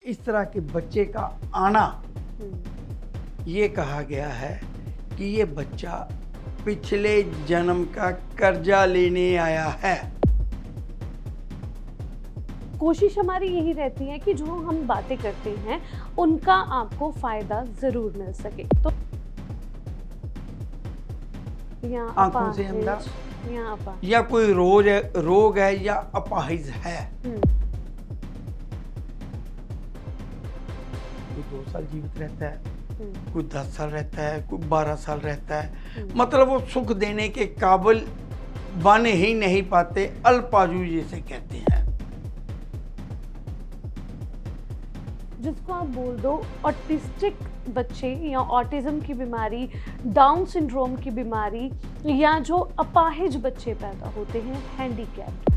इस तरह के बच्चे का आना, ये कहा गया है कि ये बच्चा पिछले जन्म का कर्जा लेने आया है। कोशिश हमारी यही रहती है कि जो हम बातें करते हैं उनका आपको फायदा जरूर मिल सके। तो आंखों से अंधा या कोई रोग है या अपाहिज है। कोई 2 साल जीवित रहता है, कोई 10 साल रहता है, कोई 12 साल रहता है। मतलब वो सुख देने के काबिल बन ही नहीं पाते, अल्पायु जिसे कहते हैं। जिसको आप बोल दो ऑटिस्टिक बच्चे या ऑटिज्म की बीमारी, डाउन सिंड्रोम की बीमारी, या जो अपाहिज बच्चे पैदा होते हैं, हैंडीकैप्ड।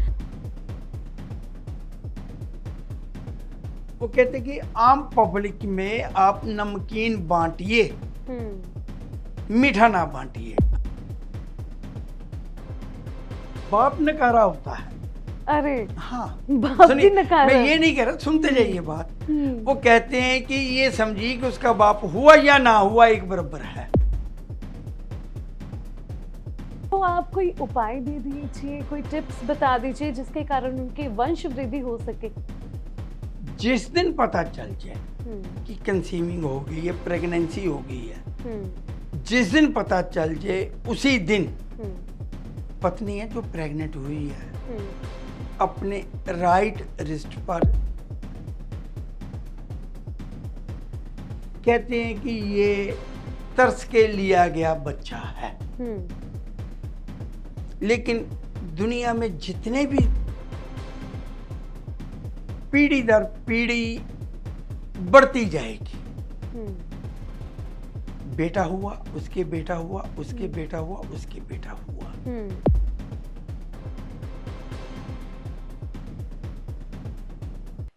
वो कहते कि आम पब्लिक में आप नमकीन बांटिए, मीठा ना बांटिए। बाप नकारा होता है। अरे हाँ, बाप भी नकारा। मैं ये नहीं कह रहा, सुनते जाइए बात। वो कहते हैं कि ये समझिए कि उसका बाप हुआ या ना हुआ एक बराबर है। तो आप कोई उपाय दे दीजिए, कोई टिप्स बता दीजिए जिसके कारण उनकी वंश वृद्धि हो सके। जिस दिन पता चल जाए कि कंसीविंग हो गई है, प्रेगनेंसी हो गई है, जिस दिन पता चल जाए उसी दिन पत्नी है जो प्रेग्नेंट हुई है अपने राइट रिस्ट पर कहते हैं कि ये तरस के लिया गया बच्चा है। लेकिन दुनिया में जितने भी पीढ़ी दर पीढ़ी बढ़ती जाएगी, बेटा हुआ, उसके बेटा हुआ, उसके बेटा हुआ, उसके बेटा हुआ।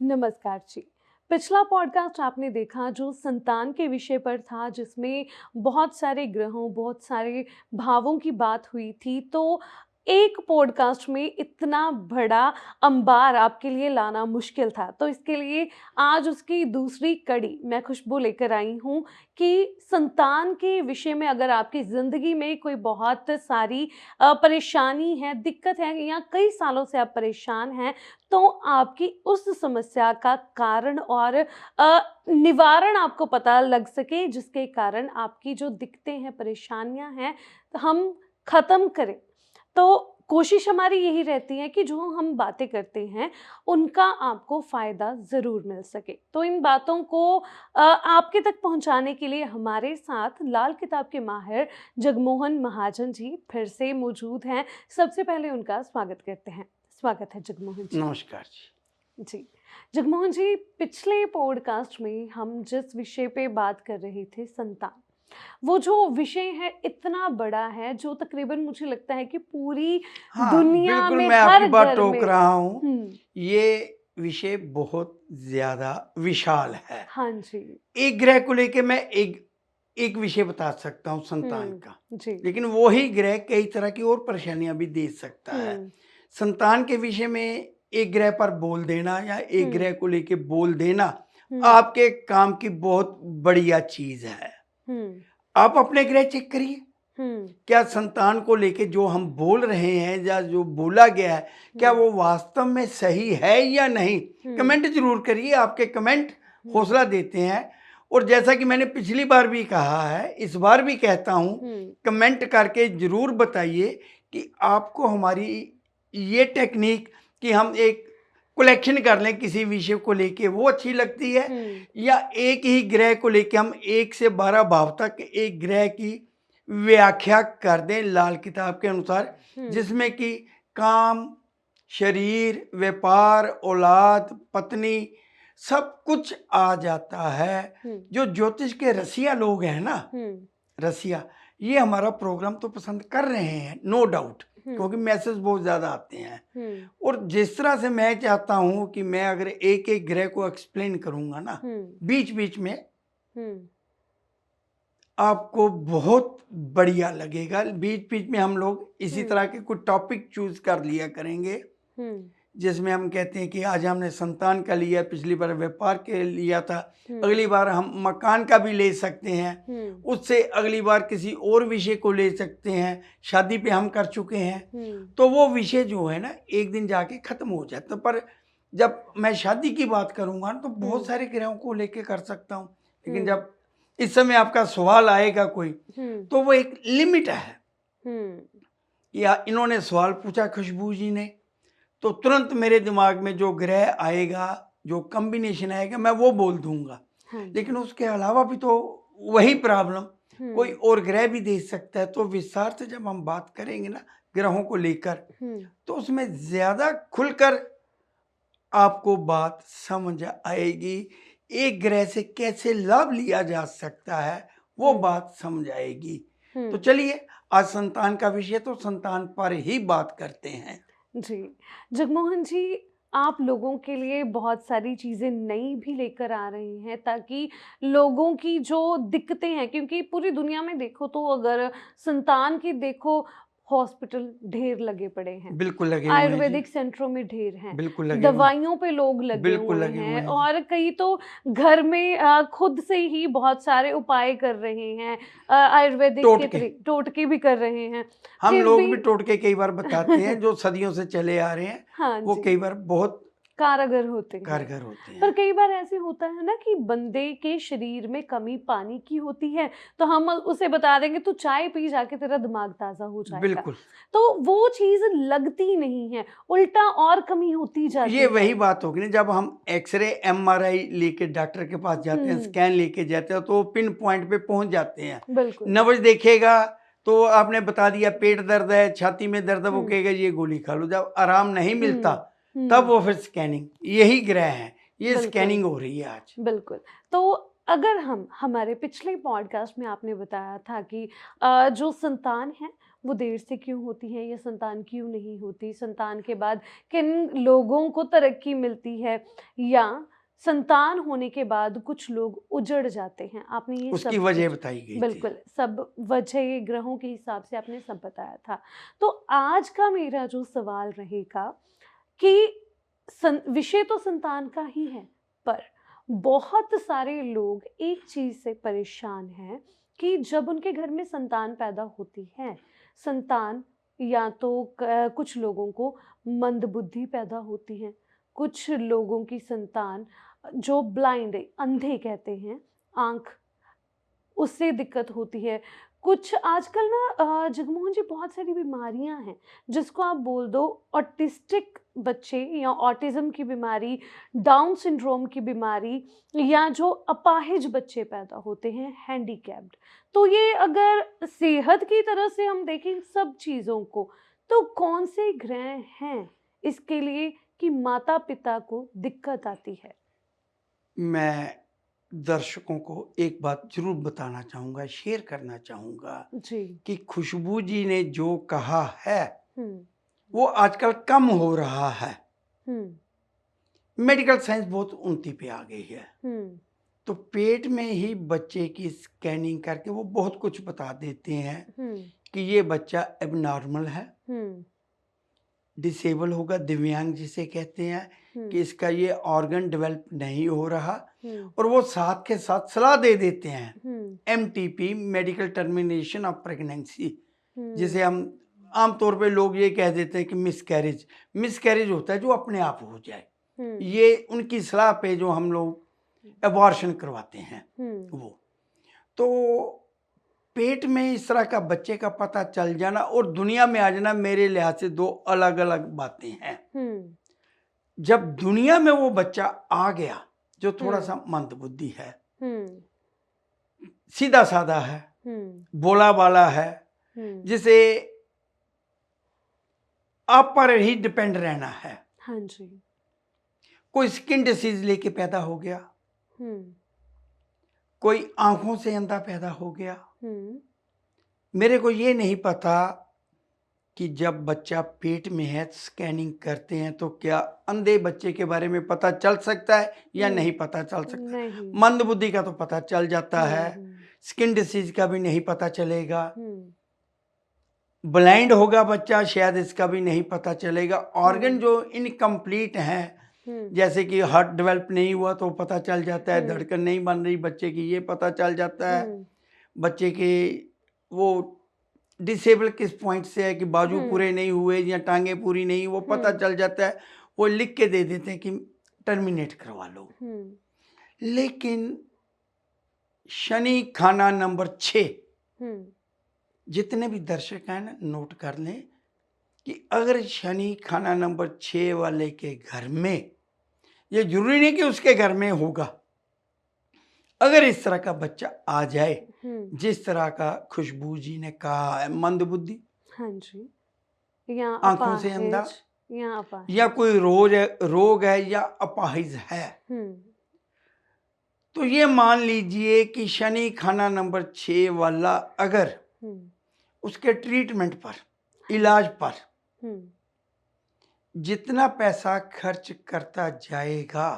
नमस्कार जी। पिछला पॉडकास्ट आपने देखा जो संतान के विषय पर था, जिसमें बहुत सारे ग्रहों, बहुत सारे भावों की बात हुई थी। तो एक पॉडकास्ट में इतना बड़ा अंबार आपके लिए लाना मुश्किल था, तो इसके लिए आज उसकी दूसरी कड़ी मैं खुशबू लेकर आई हूँ कि संतान के विषय में अगर आपकी ज़िंदगी में कोई बहुत सारी परेशानी है, दिक्कत है, या कई सालों से आप परेशान हैं, तो आपकी उस समस्या का कारण और निवारण आपको पता लग सके, जिसके कारण आपकी जो दिक्कतें हैं, परेशानियां हैं, हम ख़त्म करें। तो कोशिश हमारी यही रहती है कि जो हम बातें करते हैं उनका आपको फ़ायदा ज़रूर मिल सके। तो इन बातों को आपके तक पहुंचाने के लिए हमारे साथ लाल किताब के माहिर जगमोहन महाजन जी फिर से मौजूद हैं। सबसे पहले उनका स्वागत करते हैं। स्वागत है जगमोहन जी। नमस्कार जी। जगमोहन जी, पिछले पॉडकास्ट में हम जिस विषय पे बात कर रहे थे, संतान, वो जो विषय है इतना बड़ा है जो तकरीबन मुझे लगता है कि पूरी दुनिया में मैं हर आपकी बात घर टोक में रहा हूँ। ये विषय बहुत ज्यादा विशाल है। हाँ जी। एक ग्रह को लेके मैं एक विषय बता सकता हूँ संतान का जी। लेकिन वही ग्रह कई तरह की और परेशानियां भी दे सकता है। संतान के विषय में एक ग्रह पर बोल देना या एक ग्रह को लेके बोल देना आपके काम की बहुत बढ़िया चीज है। आप अपने ग्रह चेक करिए, क्या संतान को लेके जो हम बोल रहे हैं या जो बोला गया है क्या वो वास्तव में सही है या नहीं। कमेंट जरूर करिए, आपके कमेंट हौसला देते हैं। और जैसा कि मैंने पिछली बार भी कहा है, इस बार भी कहता हूँ, कमेंट करके जरूर बताइए कि आपको हमारी ये टेक्निक कि हम एक कलेक्शन कर लें किसी विषय को लेके वो अच्छी लगती है, या एक ही ग्रह को लेके हम 1 से 12 भाव तक एक ग्रह की व्याख्या कर दें लाल किताब के अनुसार, जिसमें कि काम, शरीर, व्यापार, औलाद, पत्नी सब कुछ आ जाता है। जो ज्योतिष के रसिया लोग हैं ना, रसिया, ये हमारा प्रोग्राम तो पसंद कर रहे हैं, नो डाउट, क्योंकि मैसेज बहुत ज्यादा आते हैं। और जिस तरह से मैं चाहता हूं कि मैं अगर एक एक ग्रह को एक्सप्लेन करूंगा ना, बीच बीच में आपको बहुत बढ़िया लगेगा। बीच बीच में हम लोग इसी तरह के कुछ टॉपिक चूज कर लिया करेंगे जिसमें हम कहते हैं कि आज हमने संतान का लिया, पिछली बार व्यापार के लिया था, अगली बार हम मकान का भी ले सकते हैं, उससे अगली बार किसी और विषय को ले सकते हैं, शादी पे हम कर चुके हैं। तो वो विषय जो है ना एक दिन जाके खत्म हो जाता है। पर जब मैं शादी की बात करूंगा तो बहुत सारे ग्रहों को लेके कर सकता हूँ, लेकिन जब इस समय आपका सवाल आएगा कोई तो वो एक लिमिट है। या इन्होंने सवाल पूछा खुशबू जी ने, तो तुरंत मेरे दिमाग में जो ग्रह आएगा, जो कॉम्बिनेशन आएगा, मैं वो बोल दूंगा। लेकिन उसके अलावा भी तो वही प्रॉब्लम कोई और ग्रह भी दे सकता है। तो विस्तार से जब हम बात करेंगे ना ग्रहों को लेकर, तो उसमें ज्यादा खुलकर आपको बात समझ आएगी। एक ग्रह से कैसे लाभ लिया जा सकता है वो बात समझ आएगी। तो चलिए आज संतान का विषय, तो संतान पर ही बात करते हैं। जी, जगमोहन जी, आप लोगों के लिए बहुत सारी चीज़ें नई भी लेकर आ रहे हैं ताकि लोगों की जो दिक्कतें हैं, क्योंकि पूरी दुनिया में देखो तो अगर संतान की देखो, हॉस्पिटल ढेर लगे पड़े हैं, बिल्कुल लगे हुए हैं जी, आयुर्वेदिक सेंटरों में ढेर हैं, बिल्कुल लगे हुए हैं, दवाइयों पे लोग लगे बिल्कुल हुए लगे हुए हैं, हैं जी। और कई तो घर में खुद से ही बहुत सारे उपाय कर रहे हैं, आयुर्वेदिक के टोटके भी कर रहे हैं। हम फिर लोग भी भी टोटके कई बार बताते हैं जो सदियों से चले आ रहे हैं, हाँ वो जी, कई बार बहुत कारगर होते हैं। कारगर होते पर हैं। कई बार ऐसे होता है ना कि बंदे के शरीर में कमी पानी की होती है, तो हम उसे बता देंगे तू चाय पी जाके तेरा दिमाग ताजा हो जाएगा, बिल्कुल, तो वो चीज लगती नहीं है, उल्टा और कमी होती जाती ये है। वही बात होगी ना, जब हम एक्सरे एमआरआई लेके डॉक्टर के पास जाते हैं, स्कैन लेके जाते हैं, तो पिन पॉइंट पे पहुंच जाते हैं। बिल्कुल, नब्ज देखेगा तो आपने बता दिया पेट दर्द है, छाती में दर्द है, वो कहेगा ये गोली खा लो। जब आराम नहीं मिलता तब वो फिर स्कैनिंग, यही ग्रह है, ये बिल्कुल, स्कैनिंग हो रही है आज। बिल्कुल। तो अगर हम हमारे पिछले पॉडकास्ट में आपने बताया था कि जो संतान है वो देर से क्यों होती है या संतान क्यों नहीं होती, संतान के बाद किन लोगों को तरक्की मिलती है, या संतान होने के बाद कुछ लोग उजड़ जाते हैं, आपने ये उसकी सब वजह कुछ बताई गई थी। बिल्कुल सब वजह ग्रहों के हिसाब से आपने सब बताया था। तो आज का मेरा जो सवाल रहेगा कि विषय तो संतान का ही है, पर बहुत सारे लोग एक चीज से परेशान हैं कि जब उनके घर में संतान पैदा होती है, संतान या तो कुछ लोगों को मंदबुद्धि पैदा होती है, कुछ लोगों की संतान जो ब्लाइंड है, अंधे कहते हैं, आंख उससे दिक्कत होती है। कुछ आजकल ना जगमोहन जी बहुत सारी बीमारियां हैं जिसको आप बोल दो ऑटिस्टिक बच्चे या ऑटिज्म की बीमारी, डाउन सिंड्रोम की बीमारी, या जो अपाहिज बच्चे पैदा होते हैं हैंडीकैप्ड। तो ये अगर सेहत की तरह से हम देखें इन सब चीज़ों को, तो कौन से ग्रह हैं इसके लिए कि माता पिता को दिक्कत आती है? मैं दर्शकों को एक बात जरूर बताना चाहूँगा, शेयर करना चाहूँगा जी। कि खुशबू जी ने जो कहा है हम्म वो आजकल कम हो रहा है। हम्म मेडिकल साइंस बहुत उन्नति पे आ गई है, हम्म तो पेट में ही बच्चे की स्कैनिंग करके वो बहुत कुछ बता देते हैं कि ये बच्चा एबनॉर्मल है, डिसेबल होगा, दिव्यांग जिसे कहते हैं, कि इसका ये ऑर्गन डेवलप नहीं हो रहा, और वो साथ के साथ सलाह दे देते हैं MTP, medical termination of pregnancy, जिसे हम आमतौर पे लोग ये कह देते हैं कि मिसकैरेज होता है जो अपने आप हो जाए। ये उनकी सलाह पे जो हम लोग एबॉर्शन करवाते हैं वो। तो पेट में इस तरह का बच्चे का पता चल जाना और दुनिया में आ जाना मेरे लिहाज से दो अलग अलग बातें हैं। जब दुनिया में वो बच्चा आ गया जो थोड़ा सा मंदबुद्धि है, सीधा साधा है, बोला बाला है, जिसे आप पर ही डिपेंड रहना है, हाँ जी, कोई स्किन डिसीज लेके पैदा हो गया, कोई आंखों से अंधा पैदा हो गया, मेरे को ये नहीं पता कि जब बच्चा पेट में है स्कैनिंग करते हैं तो क्या अंधे बच्चे के बारे में पता चल सकता है या नहीं पता चल सकता। नहीं। मंदबुद्धि का तो पता चल जाता है, स्किन डिसीज का भी नहीं पता चलेगा, ब्लाइंड होगा बच्चा, शायद इसका भी नहीं पता चलेगा। ऑर्गन हम्म जो इनकम्प्लीट हैं, हम्म जैसे कि हार्ट डेवलप नहीं हुआ तो पता चल जाता है, हम्म धड़कन नहीं बन रही बच्चे की, ये पता चल जाता है। हम्म बच्चे के वो डिसेबल किस पॉइंट से है, कि बाजू हम्म पूरे नहीं हुए या टांगे पूरी नहीं, वो पता हम्म चल जाता है। वो लिख के दे देते हैं कि टर्मिनेट करवा लो। हम्म लेकिन शनि खाना नंबर 6, हम्म जितने भी दर्शक हैं ना, नोट कर लें कि अगर शनि खाना नंबर 6 वाले के घर में, ये जरूरी नहीं कि उसके घर में होगा, अगर इस तरह का बच्चा आ जाए, जिस तरह का खुशबू जी ने कहा है, मंदबुद्धि, हाँ जी, या आंखों से अंधा, अपाहिज, या या अपाहिज। कोई रोग है या अपाहिज है, हम्म तो ये मान लीजिए कि शनि खाना नंबर 6 वाला अगर हम्म उसके ट्रीटमेंट पर, हाँ इलाज जी, पर हम्म जितना पैसा खर्च करता जाएगा,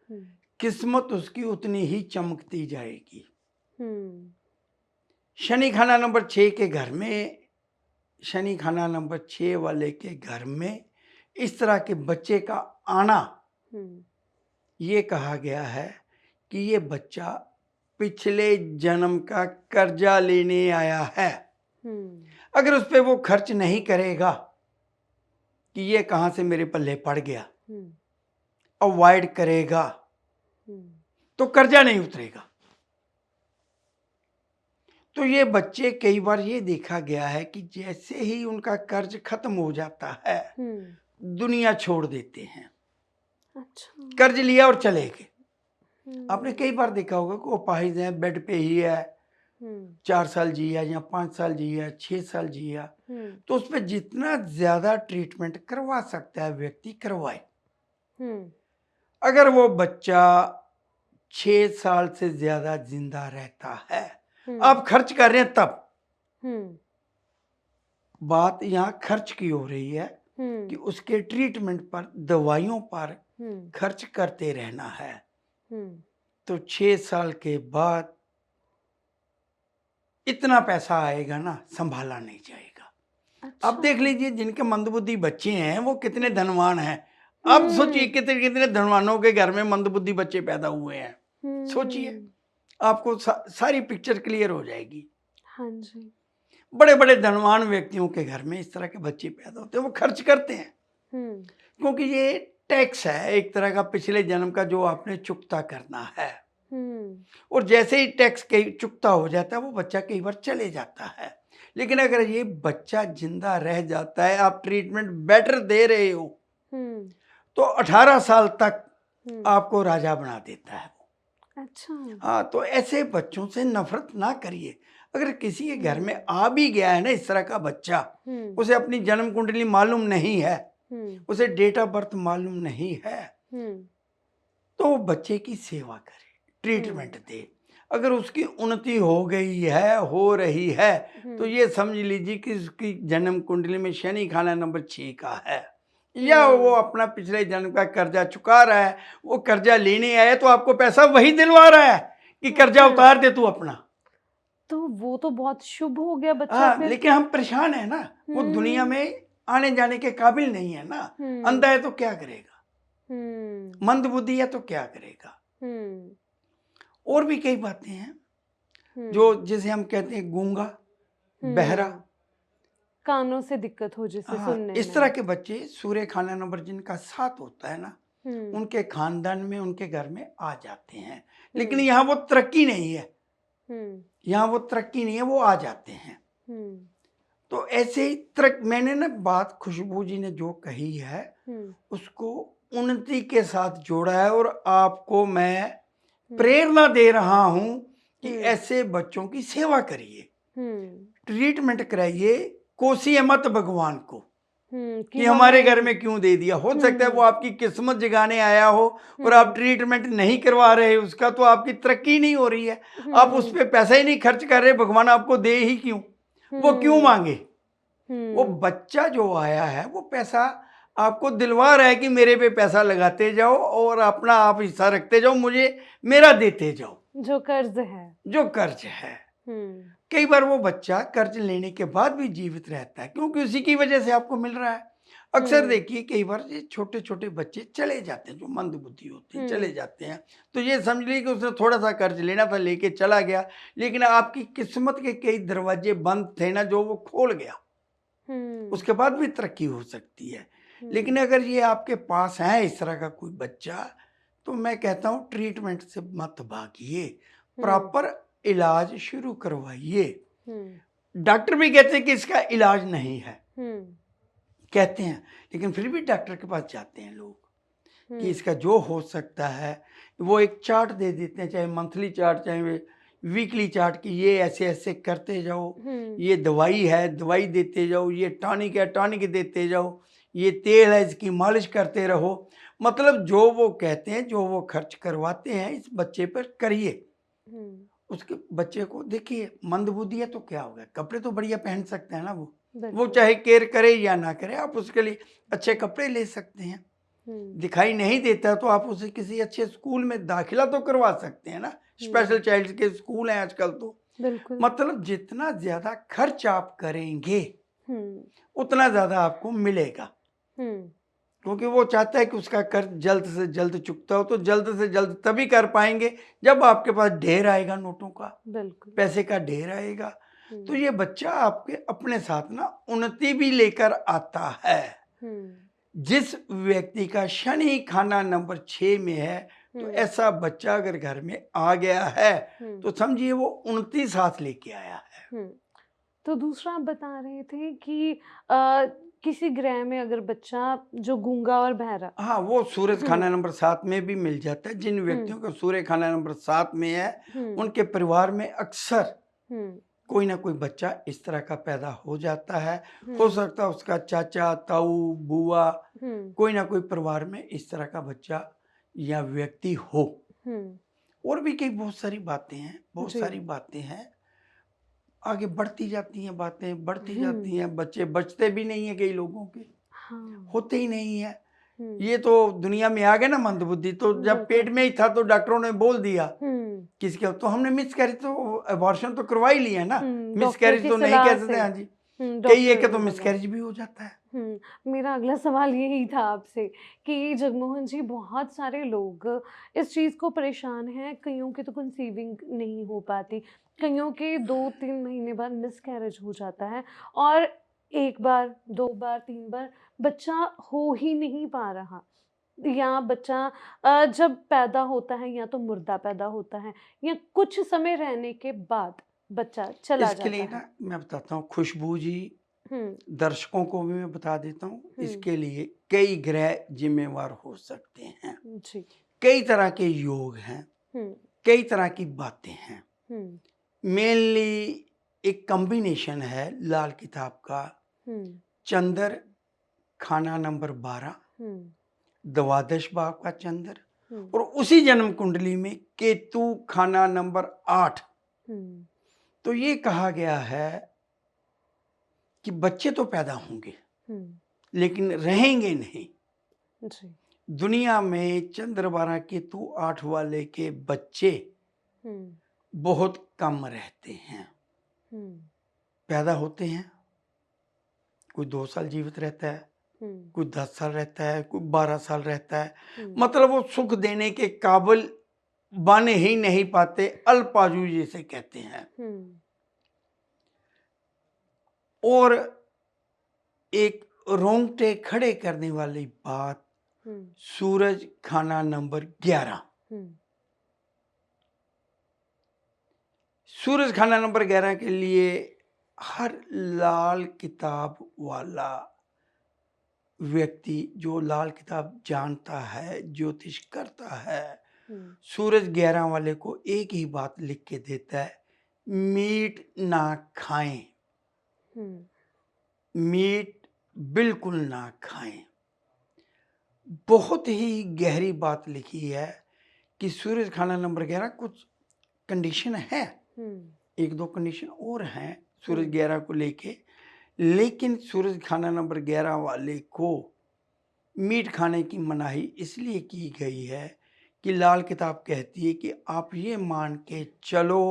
हम्म किस्मत उसकी उतनी ही चमकती जाएगी। हम्म शनि खाना नंबर 6 के घर में, शनि खाना नंबर 6 वाले के घर में इस तरह के बच्चे का आना, हम्म ये कहा गया है कि ये बच्चा पिछले जन्म का कर्जा लेने आया है। हम्म अगर उस पर वो खर्च नहीं करेगा कि ये कहाँ से मेरे पल्ले पड़ गया, हम्म अवॉइड करेगा, हम्म तो कर्जा नहीं उतरेगा। तो ये बच्चे, कई बार ये देखा गया है कि जैसे ही उनका कर्ज खत्म हो जाता है, दुनिया छोड़ देते हैं। अच्छा। कर्ज लिया और चले गए। आपने हम्म कई बार देखा होगा कि वो अपाहिज है, बेड पे ही है, हम्म 4 साल जिया या 5 साल जिया, 6 साल जिया, हम्म तो उस पर जितना ज्यादा ट्रीटमेंट करवा सकता है व्यक्ति, करवाए। हम्म अगर वो बच्चा 6 साल से ज्यादा जिंदा रहता है, आप खर्च कर रहे हैं, तब हम्म बात यहाँ खर्च की हो रही है कि उसके ट्रीटमेंट पर, दवाइयों पर खर्च करते रहना है। तो 6 साल के बाद इतना पैसा आएगा ना, संभाला नहीं जाएगा। अब देख अच्छा। लीजिए, जिनके मंदबुद्धि बच्चे हैं वो कितने धनवान हैं। अब सोचिए कितने कितने धनवानों के घर में मंदबुद्धि बच्चे पैदा हुए हैं। सोचिए, आपको सारी पिक्चर क्लियर हो जाएगी। हाँ जी। बड़े बड़े धनवान व्यक्तियों के घर में इस तरह के बच्चे पैदा होते हैं, वो खर्च करते हैं, क्योंकि ये टैक्स है एक तरह का, पिछले जन्म का, जो आपने चुकता करना है। और जैसे ही टैक्स कई चुकता हो जाता है, वो बच्चा कई बार चले जाता है। लेकिन अगर ये बच्चा जिंदा रह जाता है, आप ट्रीटमेंट बेटर दे रहे हो, तो 18 साल तक आपको राजा बना देता है वो। अच्छा। हाँ, तो ऐसे बच्चों से नफरत ना करिए। अगर किसी के घर में आ भी गया है ना इस तरह का बच्चा, उसे अपनी जन्म कुंडली मालूम नहीं है, उसे डेट ऑफ बर्थ मालूम नहीं है, तो वो बच्चे की सेवा करे, ट्रीटमेंट दे। अगर उसकी उन्नति हो गई है, हो रही है, तो ये समझ लीजिए कि उसकी जन्म कुंडली में शनि खाना नंबर 6 का है, या वो अपना पिछले जन्म का कर्जा चुका रहा है। वो कर्जा लेने आया तो आपको पैसा वही दिलवा रहा है कि कर्जा उतार दे तू अपना। तो वो तो बहुत शुभ हो गया बच्चा हाँ, फिर। लेकिन हम परेशान है ना, वो दुनिया में आने जाने के काबिल नहीं है ना। अंधा है तो क्या करेगा, मंद बुद्धि है तो क्या करेगा। और भी कई बातें हैं जो, जिसे हम कहते हैं गूंगा, बहरा, कानों से दिक्कत हो जिसे सुनने इस में। तरह के बच्चे सूर्य खाना नंबर जिनका 7 होता है ना, उनके खानदान में, उनके घर में आ जाते हैं। लेकिन यहाँ वो तरक्की नहीं है, यहाँ वो तरक्की नहीं है, वो आ जाते हैं। तो ऐसे ही मैंने ना बात खुशबू जी ने जो कही है उसको उन्नति के साथ जोड़ा है, और आपको मैं प्रेरणा दे रहा हूं कि ऐसे बच्चों की सेवा करिए, ट्रीटमेंट कराइए, कोसिए मत भगवान को कि हमारे घर में क्यों दे दिया। हो सकता है वो आपकी किस्मत जगाने आया हो और आप ट्रीटमेंट नहीं करवा रहे उसका, तो आपकी तरक्की नहीं हो रही है, आप उस पर पैसा ही नहीं खर्च कर रहे, भगवान आपको दे ही क्यों, वो क्यों मांगे। वो बच्चा जो आया है वो पैसा आपको दिलवा रहा है कि मेरे पे पैसा लगाते जाओ और अपना आप हिस्सा रखते जाओ, मुझे मेरा देते जाओ, जो कर्ज है, जो कर्ज है। कई बार वो बच्चा कर्ज लेने के बाद भी जीवित रहता है क्योंकि उसी की वजह से आपको मिल रहा है। अक्सर देखिए कई बार ये छोटे छोटे बच्चे चले जाते हैं, जो मंद बुद्धि होते हैं चले जाते हैं, तो ये समझ लीजिए कि उसने थोड़ा सा कर्ज लेना था, लेके चला गया, लेकिन आपकी किस्मत के कई दरवाजे बंद थे ना, जो वो खोल गया। उसके बाद भी तरक्की हो सकती है। लेकिन अगर ये आपके पास है इस तरह का कोई बच्चा, तो मैं कहता हूँ ट्रीटमेंट से मत भागिए, प्रॉपर इलाज शुरू करवाइए। डॉक्टर भी कहते हैं कि इसका इलाज नहीं है, कहते हैं, लेकिन फिर भी डॉक्टर के पास जाते हैं लोग कि इसका जो हो सकता है, वो एक चार्ट दे देते हैं, चाहे मंथली चार्ट चाहे वीकली चार्ट, कि ये ऐसे ऐसे करते जाओ, ये दवाई है दवाई देते जाओ, ये टॉनिक है टॉनिक देते जाओ, ये तेल है इसकी मालिश करते रहो। मतलब जो वो कहते हैं, जो वो खर्च करवाते हैं इस बच्चे पर करिए। उसके बच्चे को देखिए, मंदबुद्धि है तो क्या हो गया, कपड़े तो बढ़िया पहन सकते हैं ना वो चाहे केयर करे या ना करे, आप उसके लिए अच्छे कपड़े ले सकते हैं। दिखाई नहीं देता तो आप उसे किसी अच्छे स्कूल में दाखिला तो करवा सकते हैं ना, स्पेशल चाइल्ड के स्कूल हैं आजकल तो। मतलब जितना ज्यादा खर्च आप करेंगे उतना ज्यादा आपको मिलेगा, क्योंकि वो चाहता है कि उसका कर्ज जल्द से जल्द चुकता हो। तो जल्द से जल्द तभी कर पाएंगे जब आपके पास ढेर आएगा, नोटों का, पैसे का ढेर आएगा। तो ये बच्चा आपके अपने साथ ना उन्नति भी लेकर आता है। जिस व्यक्ति का शनि खाना नंबर 6 में है, तो ऐसा बच्चा अगर घर में आ गया है तो समझिए वो उन्नति साथ लेके आया है। तो दूसरा आप बता रहे थे कि किसी ग्रह में अगर बच्चा जो गूंगा और बहरा, हाँ, वो सूरज खाना नंबर 7 में भी मिल जाता है। जिन व्यक्तियों का सूर्य खाना नंबर 7 में है, उनके परिवार में अक्सर कोई ना कोई बच्चा इस तरह का पैदा हो जाता है। हो सकता है उसका चाचा, ताऊ, बुआ, कोई ना कोई परिवार में इस तरह का बच्चा या व्यक्ति हो। और भी कई बहुत सारी बातें हैं, बहुत सारी बातें हैं, आगे बढ़ती जाती हैं, बातें बढ़ती जाती हैं। बच्चे बचते भी नहीं है, कई लोगों के होते ही नहीं है। ये तो दुनिया में आ गए ना मंदबुद्धि। तो जब पेट में ही था तो डॉक्टरों ने बोल दिया किसके, तो हमने मिसकैरेज तो अबॉर्शन तो करवा ही लिया ना, मिसकैरेज तो नहीं कह सकते। हाँ जी, कई एक तो मिसकैरेज भी हो जाता है। मेरा अगला सवाल यही था आपसे कि जगमोहन जी, बहुत सारे लोग इस चीज़ को परेशान हैं, कईयों की तो कंसीविंग नहीं हो पाती, कईयों के 2-3 महीने बाद मिसकैरेज हो जाता है, और 1 बार 2 बार 3 बार बच्चा हो ही नहीं पा रहा, या बच्चा जब पैदा होता है या तो मुर्दा पैदा होता है या कुछ समय रहने के बाद बच्चा चला इसके लिए जाता ना है। मैं बताता हूँ, खुशबू जी, दर्शकों को भी मैं बता देता हूँ, इसके लिए कई ग्रह जिम्मेवार हो सकते हैं जी। कई तरह के योग हैं, कई तरह की बातें हैं। मेनली एक कॉम्बिनेशन है लाल किताब का, चंद्र खाना नंबर 12, द्वादश भाव का चंद्र, और उसी जन्म कुंडली में केतु खाना नंबर 8। तो ये कहा गया है कि बच्चे तो पैदा होंगे लेकिन रहेंगे नहीं। दुनिया में चंद्र 12 केतु 8 वाले के बच्चे बहुत कम रहते हैं। पैदा होते हैं, कोई 2 साल जीवित रहता है, कोई 10 साल रहता है, कोई 12 साल रहता है। मतलब वो सुख देने के काबिल बन ही नहीं पाते, अल्पायु जिसे कहते हैं। और एक रोंगटे खड़े करने वाली बात, सूरज खाना नंबर 11। सूरज खाना नंबर 11 के लिए हर लाल किताब वाला व्यक्ति, जो लाल किताब जानता है, ज्योतिष करता है, सूरज 11 वाले को एक ही बात लिख के देता है, मीट ना खाएं, मीट बिल्कुल ना खाएं। बहुत ही गहरी बात लिखी है कि सूरज खाना नंबर 11 कुछ कंडीशन है, 1-2 कंडीशन और हैं सूरज 11 को लेके, लेकिन सूरज खाना नंबर 11 वाले को मीट खाने की मनाही इसलिए की गई है कि लाल किताब कहती है कि आप ये मान के चलो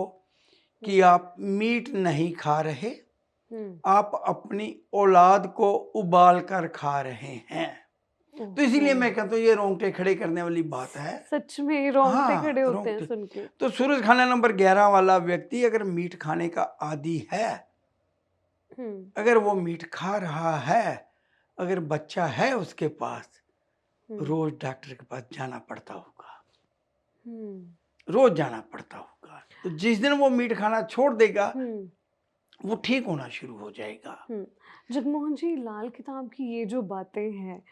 कि आप मीट नहीं खा रहे, हम्म, आप अपनी औलाद को उबाल कर खा रहे हैं। तो इसीलिए ओके। मैं कहता हूँ ये रोंगटे खड़े करने वाली बात है। सच में रोंगटे हाँ, खड़े होते हैं रोंगटे। सुन के। तो सूरज खाना नंबर 11 वाला व्यक्ति अगर मीट खाने का आदी है, हम्म, अगर वो मीट खा रहा है, अगर बच्चा है उसके पास, हम्म, रोज डॉक्टर के पास जाना पड़ता होगा, हम्म, रोज जाना पड़ता होगा। तो जिस दिन वो मीट खाना छोड़ देगा, हम्म, वो ठीक होना शुरू हो जाएगा। जगमोहन जी, लाल किताब की ये जो बातें हैं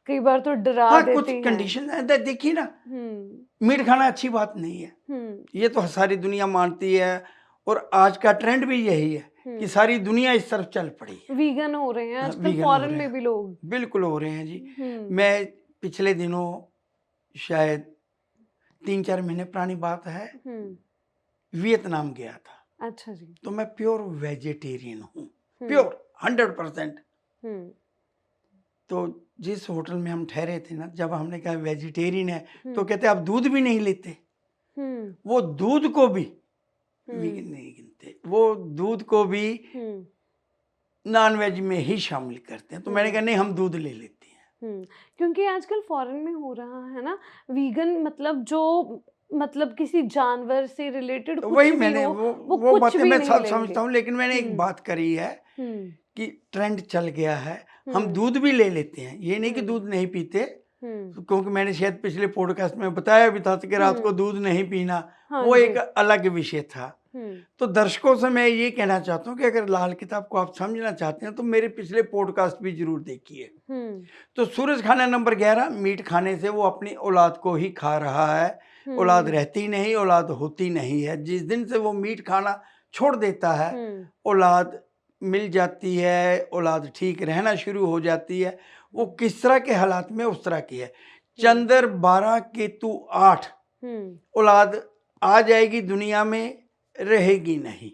कई बार तो डरा हाँ, कुछ देती हैं। कंडीशन है, देखिए ना, हम्म, मीट खाना अच्छी बात नहीं है, हम्म, ये तो सारी दुनिया मानती है। और आज का ट्रेंड भी यही है कि हम्म, सारी दुनिया इस तरफ चल पड़ी है। वीगन हो रहे हैं आजकल, वीगन हो फॉरेन रहे में हैं, भी लोग। बिल्कुल हो रहे हैं जी। हम्म, मैं पिछले दिनों, शायद 3-4 महीने पुरानी बात है, वियतनाम गया था। अच्छा जी। तो मैं प्योर वेजिटेरियन हूँ, हम्म, प्योर 100%। हम्म, तो जिस होटल में हम ठहरे थे ना, जब हमने कहा वेजिटेरियन है, तो हम्म, कहते आप दूध भी नहीं लेते। हम्म, वो दूध को भी वीगन हम्म, नहीं गिनते, वो दूध को भी हम्म, नॉन वेज में ही शामिल करते हैं। तो मैंने कहा नहीं, हम दूध ले लेते हैं। क्योंकि आजकल फॉरेन में हो रहा है ना, वीगन मतलब जो मतलब किसी जानवर से रिलेटेड तो वही कुछ भी मैंने हो, वो वो कुछ बातें भी मैं नहीं लेंगे। समझता हूँ, लेकिन मैंने एक हम्म, बात करी है हम्म, कि ट्रेंड चल गया है, हम हम्म, दूध भी ले लेते हैं, ये नहीं कि हम्म, दूध नहीं पीते। हम्म, क्योंकि मैंने शायद पिछले पॉडकास्ट में बताया भी था कि रात को हम्म, दूध नहीं पीना, हाँ वो जी। एक अलग विषय था। हम्म, तो दर्शकों से मैं ये कहना चाहता हूँ कि अगर लाल किताब को आप समझना चाहते हैं तो मेरे पिछले पॉडकास्ट भी जरूर देखिए। हम्म, तो सूरज खाना नंबर 11, मीट खाने से वो अपनी औलाद को ही खा रहा है। औलाद हम्म, रहती नहीं, औलाद होती नहीं है। जिस दिन से वो मीट खाना छोड़ देता है, हम्म, औलाद मिल जाती है, औलाद ठीक रहना शुरू हो जाती है। वो किस तरह के हालात में, उस तरह की है। चंद्र 12, केतु 8, हम्म, औलाद आ जाएगी दुनिया में, रहेगी नहीं,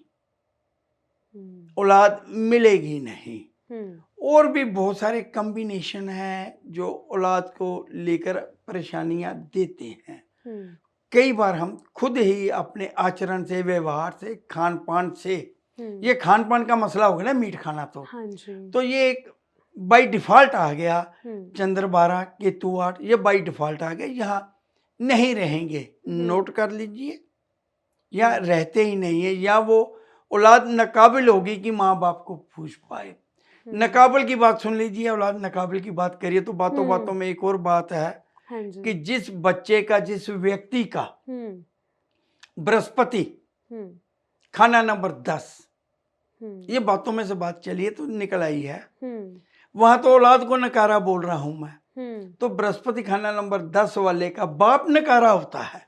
हम्म, औलाद मिलेगी नहीं। हम्म, और भी बहुत सारे कॉम्बिनेशन हैं जो औलाद को लेकर परेशानियां देते हैं। हम्म, कई बार हम खुद ही अपने आचरण से, व्यवहार से, खान पान से, हम्म, ये खान पान का मसला हो गया ना, मीट खाना हाँ जी। तो ये एक बाई डिफॉल्ट आ गया। हम्म, चंद्र 12, केतु 8, ये बाई डिफॉल्ट आ गया, यहाँ नहीं रहेंगे, नोट कर लीजिए। या रहते ही नहीं है, या वो औलाद नाकाबिल होगी कि माँ बाप को पूछ पाए। नकाबिल की बात सुन लीजिए, औलाद नकाबिल की बात करिए तो बातों बातों में एक और बात है हाँ जी। कि जिस बच्चे का, जिस व्यक्ति का बृहस्पति हम्म, खाना नंबर 10, हम्म, ये बातों में से बात चली है तो निकल आई है, हम्म, वहां तो औलाद को नकारा बोल रहा हूं मैं। हम्म, तो बृहस्पति खाना नंबर 10 वाले का बाप नकारा होता है।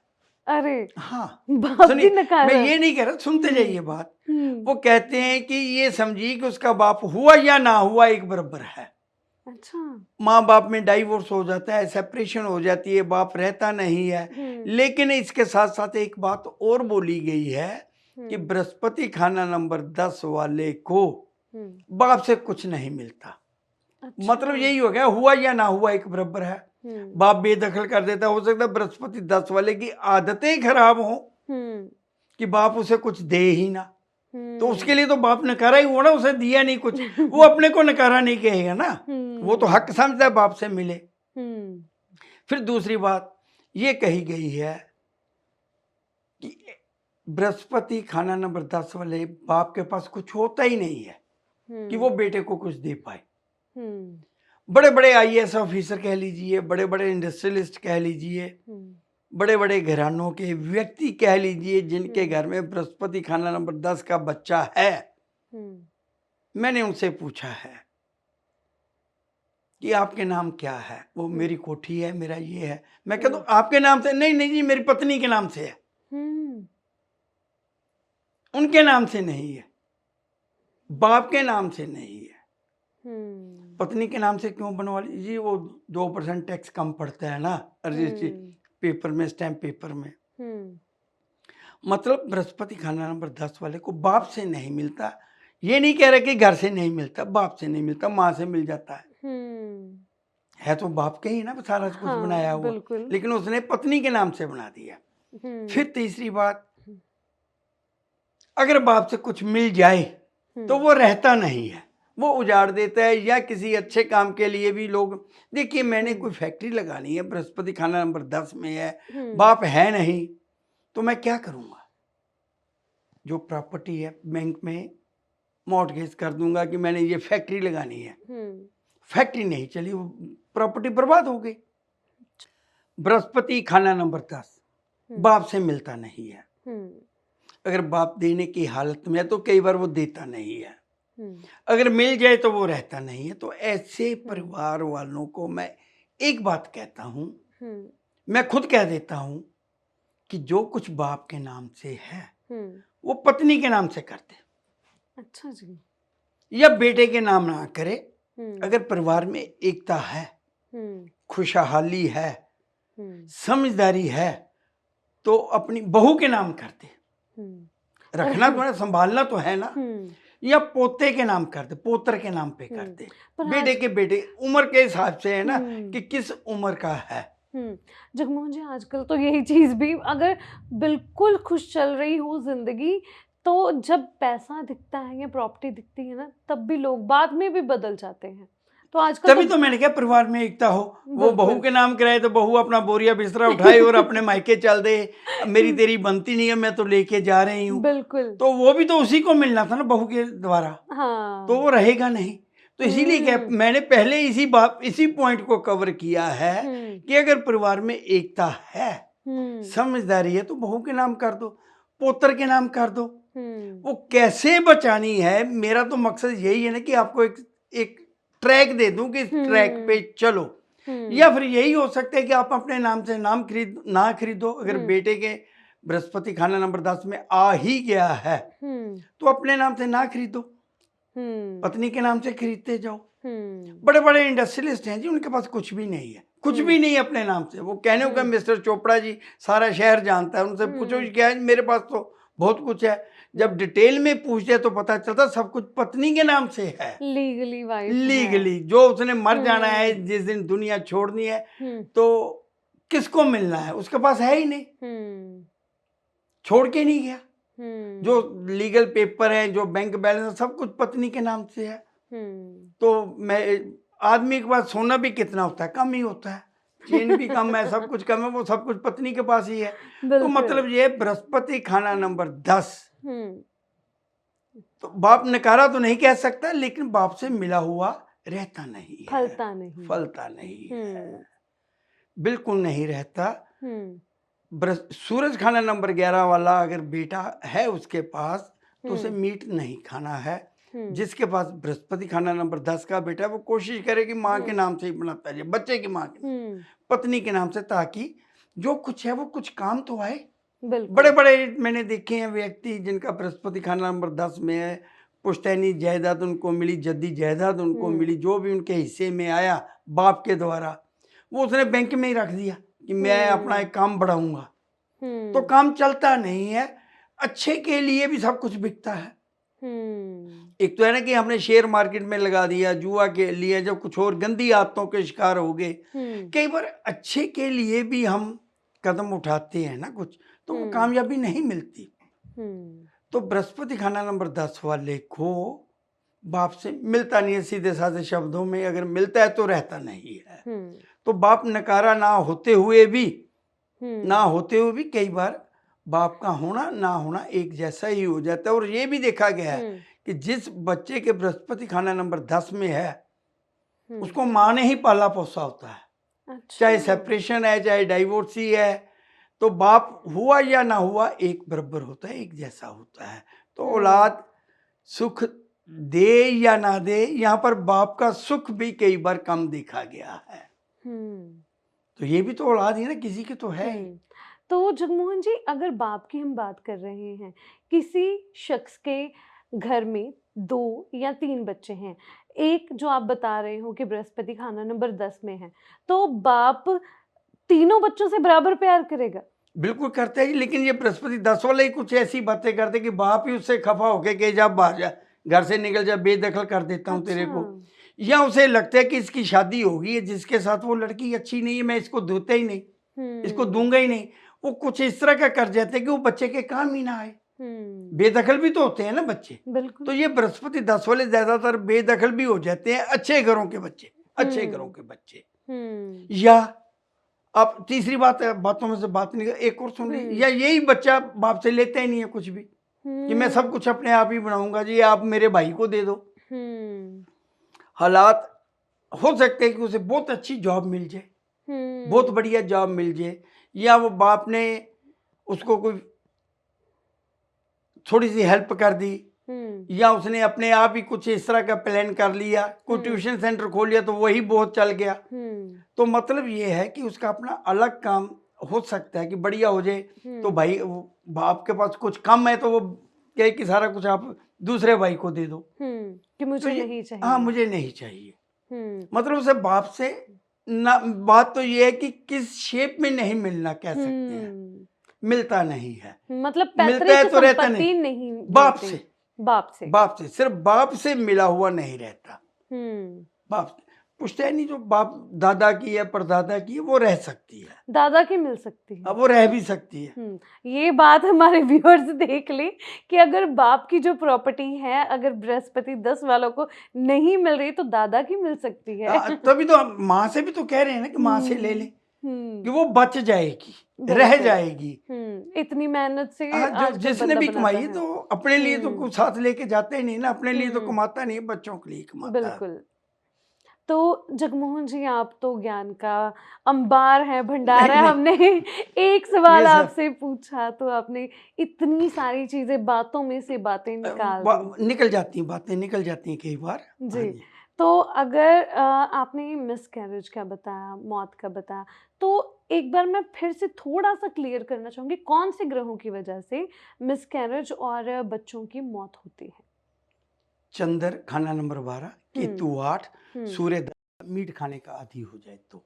अरे हाँ, बाप भी सुनिए, मैं नकारा। ये नहीं कह रहा, सुनते जाइए बात। हम्म, वो कहते हैं कि ये समझिए कि उसका बाप हुआ या ना हुआ एक बराबर है। अच्छा। माँ बाप में डाइवोर्स हो जाता है, सेपरेशन हो जाती है, बाप रहता नहीं है। लेकिन इसके साथ साथ एक बात और बोली गई है कि बृहस्पति खाना नंबर 10 वाले को बाप से कुछ नहीं मिलता। अच्छा। मतलब यही हो गया, हुआ या ना हुआ एक बराबर है। बाप बेदखल कर देता, हो सकता है बृहस्पति 10 वाले की आदतें खराब हो कि बाप उसे कुछ दे ही ना, तो उसके लिए तो बाप नकारा ही हुआ ना, उसे दिया नहीं कुछ। वो अपने को नकारा नहीं कहेगा ना, वो तो हक समझता है बाप से मिले। फिर दूसरी बात ये कही गई है कि बृहस्पति खाना नंबर 10 वाले बाप के पास कुछ होता ही नहीं है कि वो बेटे को कुछ दे पाए। बड़े बड़े आईएएस ऑफिसर कह लीजिए, बड़े बड़े इंडस्ट्रियलिस्ट कह लीजिए, बड़े बड़े घरानों के व्यक्ति कह लीजिए, जिनके घर में बृहस्पति खाना नंबर 10 का बच्चा है, मैंने उनसे पूछा है कि आपके नाम क्या है। वो मेरी कोठी है, मेरा ये है। मैं कहता हूँ आपके नाम से? नहीं नहीं जी, मेरी पत्नी के नाम से है, उनके नाम से नहीं है, बाप के नाम से नहीं है। पत्नी के नाम से क्यों बनवा लीजिए? वो 2% टैक्स कम पड़ता है ना रजिस्ट्री पेपर में, स्टैम्प पेपर में। मतलब बृहस्पति खाना नंबर 10 वाले को बाप से नहीं मिलता। ये नहीं कह रहे कि घर से नहीं मिलता, बाप से नहीं मिलता, माँ से मिल जाता है तो बाप के ही ना सारा कुछ बनाया हुआ, लेकिन उसने पत्नी के नाम से बना दिया। फिर तीसरी बात, अगर बाप से कुछ मिल जाए तो वो रहता नहीं है, वो उजाड़ देता है। या किसी अच्छे काम के लिए भी लोग, देखिए मैंने कोई फैक्ट्री लगानी है, बृहस्पति खाना नंबर 10 में है, बाप है नहीं, तो मैं क्या करूँगा? जो प्रॉपर्टी है बैंक में मॉर्टगेज कर दूंगा कि मैंने ये फैक्ट्री लगानी है। फैक्ट्री नहीं चली, वो प्रॉपर्टी बर्बाद हो गई। बृहस्पति खाना नंबर 10 बाप से मिलता नहीं है। अगर बाप देने की हालत में है तो कई बार वो देता नहीं है, अगर मिल जाए तो वो रहता नहीं है। तो ऐसे परिवार वालों को मैं एक बात कहता हूँ, मैं खुद कह देता हूँ कि जो कुछ बाप के नाम से है वो पत्नी के नाम से कर दे। अच्छा जी। या बेटे के नाम ना करे। अगर परिवार में एकता है, खुशहाली है, समझदारी है, तो अपनी बहू के नाम कर दे। रखना तो है, संभालना तो है ना। या पोते के नाम कर दे, पोत्र के नाम पे कर दे। बेटे के बेटे उम्र के हिसाब से है ना कि किस उम्र का है। जगमोहन जी, आजकल तो यही चीज भी, अगर बिल्कुल खुश चल रही हो जिंदगी, तो जब पैसा दिखता है या प्रॉपर्टी दिखती है ना, तब भी लोग बाद में भी बदल जाते हैं। तो आजकल तभी तो मैंने कहा परिवार में एकता हो। वो बहू के नाम कराए तो बहू अपना बोरिया बिस्तरा उठाए और अपने मायके चल दे, मेरी तेरी बनती नहीं है, मैं तो लेके जा रही हूँ। बिल्कुल। तो वो भी तो उसी को मिलना था ना बहू के द्वारा। हाँ। तो वो रहेगा नहीं। तो इसीलिए क्या मैंने पहले इसी पॉइंट को कवर किया है कि अगर परिवार में एकता है, समझदारी है, तो बहू के नाम कर दो, पोत्र के नाम कर दो। वो कैसे बचानी है, मेरा तो मकसद यही है ना कि आपको एक ट्रैक दे दूं कि इस ट्रैक पे चलो। या फिर यही हो सकता है कि आप अपने नाम से नाम ना खरीदो। अगर बेटे के बृहस्पति खाना नंबर 10 में आ ही गया है तो अपने नाम से ना खरीदो, पत्नी के नाम से खरीदते जाओ। बड़े बड़े इंडस्ट्रियलिस्ट हैं जी, उनके पास कुछ भी नहीं है, कुछ भी नहीं अपने नाम से। वो कहने को मिस्टर चोपड़ा जी सारा शहर जानता है, उनसे पूछो क्या है, मेरे पास तो बहुत कुछ है। जब डिटेल में पूछते तो पता चलता सब कुछ पत्नी के नाम से है, लीगली। जो उसने मर जाना है, जिस दिन दुनिया छोड़नी है, तो किसको मिलना है, उसके पास है ही नहीं, छोड़ के नहीं गया। जो लीगल पेपर है, जो बैंक बैलेंस है, सब कुछ पत्नी के नाम से है। तो मैं आदमी के पास सोना भी कितना होता है, कम ही होता है, चेन भी कम है, सब कुछ कम है, वो सब कुछ पत्नी के पास ही है। तो मतलब ये बृहस्पति खाना नंबर 10, तो बाप नकारा तो नहीं कह सकता, लेकिन बाप से मिला हुआ रहता नहीं है, फलता नहीं है, बिल्कुल नहीं रहता। सूरज खाना नंबर 11 वाला अगर बेटा है उसके पास, तो उसे मीट नहीं खाना है। जिसके पास बृहस्पति खाना नंबर 10 का बेटा है, वो कोशिश करे कि माँ के नाम से ही बनाता है, बच्चे की माँ के, पत्नी के नाम से, ताकि जो कुछ है वो कुछ काम तो आए। बड़े बड़े मैंने देखे हैं व्यक्ति जिनका बृहस्पति खाना नंबर 10 में है, पुश्तैनी जायदाद उनको मिली, जद्दी जायदाद उनको मिली, जो भी उनके हिस्से में आया बाप के द्वारा, वो उसने बैंक में ही रख दिया कि मैं अपना एक काम बढ़ाऊंगा। तो काम चलता नहीं है। अच्छे के लिए भी सब कुछ बिकता है। एक तो है ना कि हमने शेयर मार्केट में लगा दिया, जुआ के लिए, जब कुछ और गंदी आदतों के शिकार हो गए। कई बार अच्छे के लिए भी हम कदम उठाते हैं ना कुछ, तो वो कामयाबी नहीं मिलती। तो बृहस्पति खाना नंबर 10 वाले को बाप से मिलता नहीं है, सीधे साधे शब्दों में अगर मिलता है तो रहता नहीं है। तो बाप नकारा ना होते हुए भी कई बार बाप का होना ना होना एक जैसा ही हो जाता है। और ये भी देखा गया है कि जिस बच्चे के बृहस्पति खाना नंबर 10 में है, उसको माँ ने ही पाला पोसा होता है। अच्छा। चाहे सेपरेशन है, चाहे डाइवोर्स ही है, तो बाप हुआ या ना हुआ एक बराबर होता है, एक जैसा होता है। तो औलाद सुख दे या ना दे, यहाँ पर बाप का सुख भी कई बार कम देखा गया है। तो ये भी तो औलाद ही ना, किसी की तो है। तो जगमोहन जी, अगर बाप की हम बात कर रहे हैं, किसी शख्स के घर में 2 या 3 बच्चे हैं, एक जो आप बता रहे हो कि बृहस्पति खाना नंबर 10 में है, तो बाप तीनों बच्चों से बराबर प्यार करेगा? बिल्कुल करता है, लेकिन ये बृहस्पति 10 वाले ही कुछ ऐसी बातें करते कि बाप ही उससे खफा होके कहे जा बाहर जा, घर से निकल जा, बेदखल कर देता हूँ तेरे को। या उसे लगता है कि इसकी शादी होगी है जिसके साथ, वो लड़की अच्छी नहीं है, मैं इसको दूता ही नहीं, इसको दूंगा ही नहीं। वो कुछ इस तरह का कर जाते हैं कि वो बच्चे के काम ही ना आए। बेदखल भी तो होते हैं ना बच्चे। बिल्कुल। तो ये बृहस्पति 10 वाले ज्यादातर बेदखल भी हो जाते हैं, अच्छे घरों के बच्चे, अच्छे घरों के बच्चे। या आप तीसरी बातों में से बात नहीं कर, एक और सुन ली, या यही बच्चा बाप से लेता ही नहीं है कुछ भी, कि मैं सब कुछ अपने आप ही बनाऊंगा जी, आप मेरे भाई को दे दो। हालात हो सकते हैं कि उसे बहुत अच्छी जॉब मिल जाए, बहुत बढ़िया जॉब मिल जाए, या वो बाप ने उसको कोई थोड़ी सी हेल्प कर दी, या उसने अपने आप ही कुछ इस तरह का प्लान कर लिया, कोई ट्यूशन सेंटर खोल लिया तो वही बहुत चल गया। तो मतलब ये है कि उसका अपना अलग काम हो सकता है कि बढ़िया हो जाए, तो भाई बाप के पास कुछ कम है तो वो कहे कि सारा कुछ आप दूसरे भाई को दे दो, कि मुझे नहीं चाहिए। हाँ, मुझे नहीं चाहिए। मतलब उसे बाप से ना, बात तो ये है कि किस शेप में नहीं मिलना कह सकते हैं, मिलता नहीं है, मतलब मिलता है तो रहता नहीं बाप से, बाप से सिर्फ बाप से मिला हुआ नहीं रहता। बाप पुश्तैनी जो बाप दादा की है, परदादा की है, वो रह सकती है, दादा की मिल सकती है, अब वो रह भी सकती है। ये बात हमारे व्यूअर्स देख ले कि अगर बाप की जो प्रॉपर्टी है, अगर बृहस्पति 10 वालों को नहीं मिल रही तो दादा की मिल सकती है। तभी तो हम माँ से भी तो कह रहे हैं ना कि माँ से ले लें, कि वो बच जाएगी, रह जाएगी। इतनी मेहनत से जो जिसने भी कमाई है तो अपने लिए तो कुछ साथ लेके जाते ही नहीं ना, अपने लिए तो कमाता नहीं, बच्चों के लिए कमाता है। बिल्कुल। तो जगमोहन जी, आप तो ज्ञान का अंबार है, भंडार है। हमने एक सवाल आपसे पूछा तो आपने इतनी सारी चीजें, बातों में से बातें निकल जाती हैं, बातें निकल जाती हैं कई बार जी। तो अगर आपने मिसकैरेज का बताया, मौत का बताया, तो एक बार मैं फिर से थोड़ा सा क्लियर करना चाहूंगी, कौन से ग्रहों की वजह से मिसकैरेज और बच्चों की मौत होती है? चंद्र खाना नंबर 12, केतु 8, सूर्य मीट खाने का आदी हो जाए तो।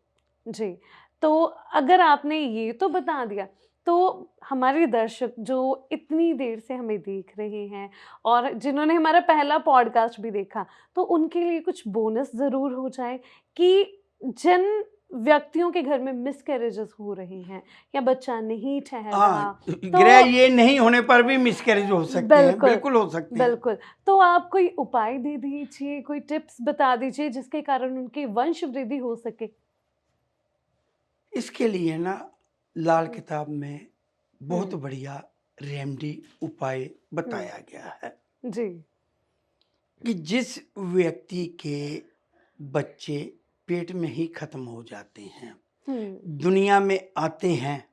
जी। तो अगर आपने ये तो बता दिया, तो हमारे दर्शक जो इतनी देर से हमें देख रहे हैं और जिन्होंने हमारा पहला पॉडकास्ट भी देखा, तो उनके लिए कुछ बोनस ज़रूर हो जाए कि जिन व्यक्तियों के घर में मिसकैरेजेस हो रही हैं या बच्चा नहीं ठहर रहा, ग्रह ये नहीं होने पर भी मिसकैरेज हो सकते हैं, बिल्कुल हो सकते हैं। बिल्कुल। तो आप कोई उपाय दे दीजिए, कोई टिप्स बता दीजिए जिसके कारण उनकी वंश वृद्धि हो सके। इसके लिए ना लाल किताब में बहुत बढ़िया रेमेडी उपाय बताया गया है जी, कि जिस व्यक्ति के बच्चे पेट में ही खत्म हो जाते हैं, दुनिया में आते हैं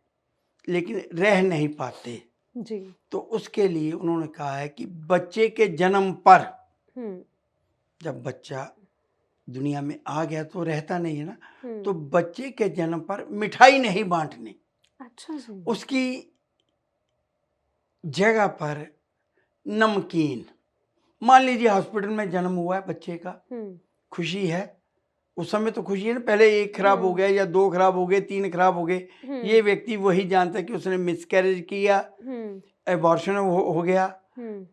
लेकिन रह नहीं पाते जी, तो उसके लिए उन्होंने कहा है कि बच्चे के जन्म पर, जब बच्चा दुनिया में आ गया तो रहता नहीं है ना, तो बच्चे के जन्म पर मिठाई नहीं बांटनी। अच्छा जी। उसकी जगह पर नमकीन, मान लीजिए हॉस्पिटल में जन्म हुआ है बच्चे का, खुशी है, उस समय तो खुशी है ना, पहले एक खराब हो गया या 2 खराब हो गए, 3 खराब हो गए, ये व्यक्ति वही जानता है कि उसने मिसकैरेज किया, एबॉर्शन हो गया,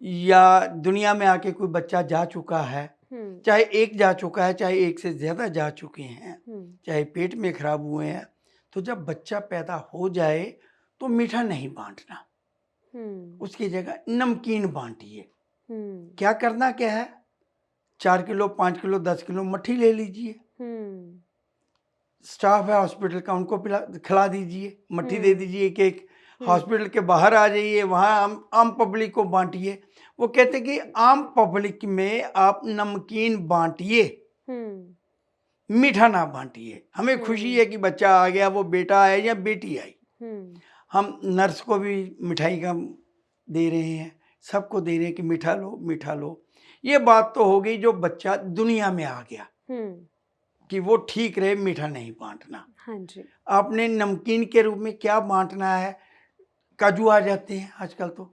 या दुनिया में आके कोई बच्चा जा चुका है, चाहे एक जा चुका है, चाहे एक से ज्यादा जा चुके हैं, चाहे पेट में खराब हुए हैं, तो जब बच्चा पैदा हो जाए तो मीठा नहीं बांटना, उसकी जगह नमकीन बांटिए। क्या करना क्या है, 4 किलो 5 किलो 10 किलो मट्ठी ले लीजिए, स्टाफ है हॉस्पिटल का उनको खिला दीजिए, मट्ठी दे दीजिए एक हॉस्पिटल के बाहर आ जाइए, वहाँ आम पब्लिक को बांटिए। वो कहते कि आम पब्लिक में आप नमकीन बांटिए, मीठा ना बांटिए। हमें खुशी है कि बच्चा आ गया, वो बेटा आया या बेटी आई, हम नर्स को भी मिठाई का दे रहे हैं, सबको दे रहे हैं कि मीठा लो मीठा लो। ये बात तो हो गई जो बच्चा दुनिया में आ गया कि वो ठीक रहे, मीठा नहीं बांटना। हाँ जी। आपने नमकीन के रूप में क्या बांटना है, काजू आ जाते हैं आजकल तो,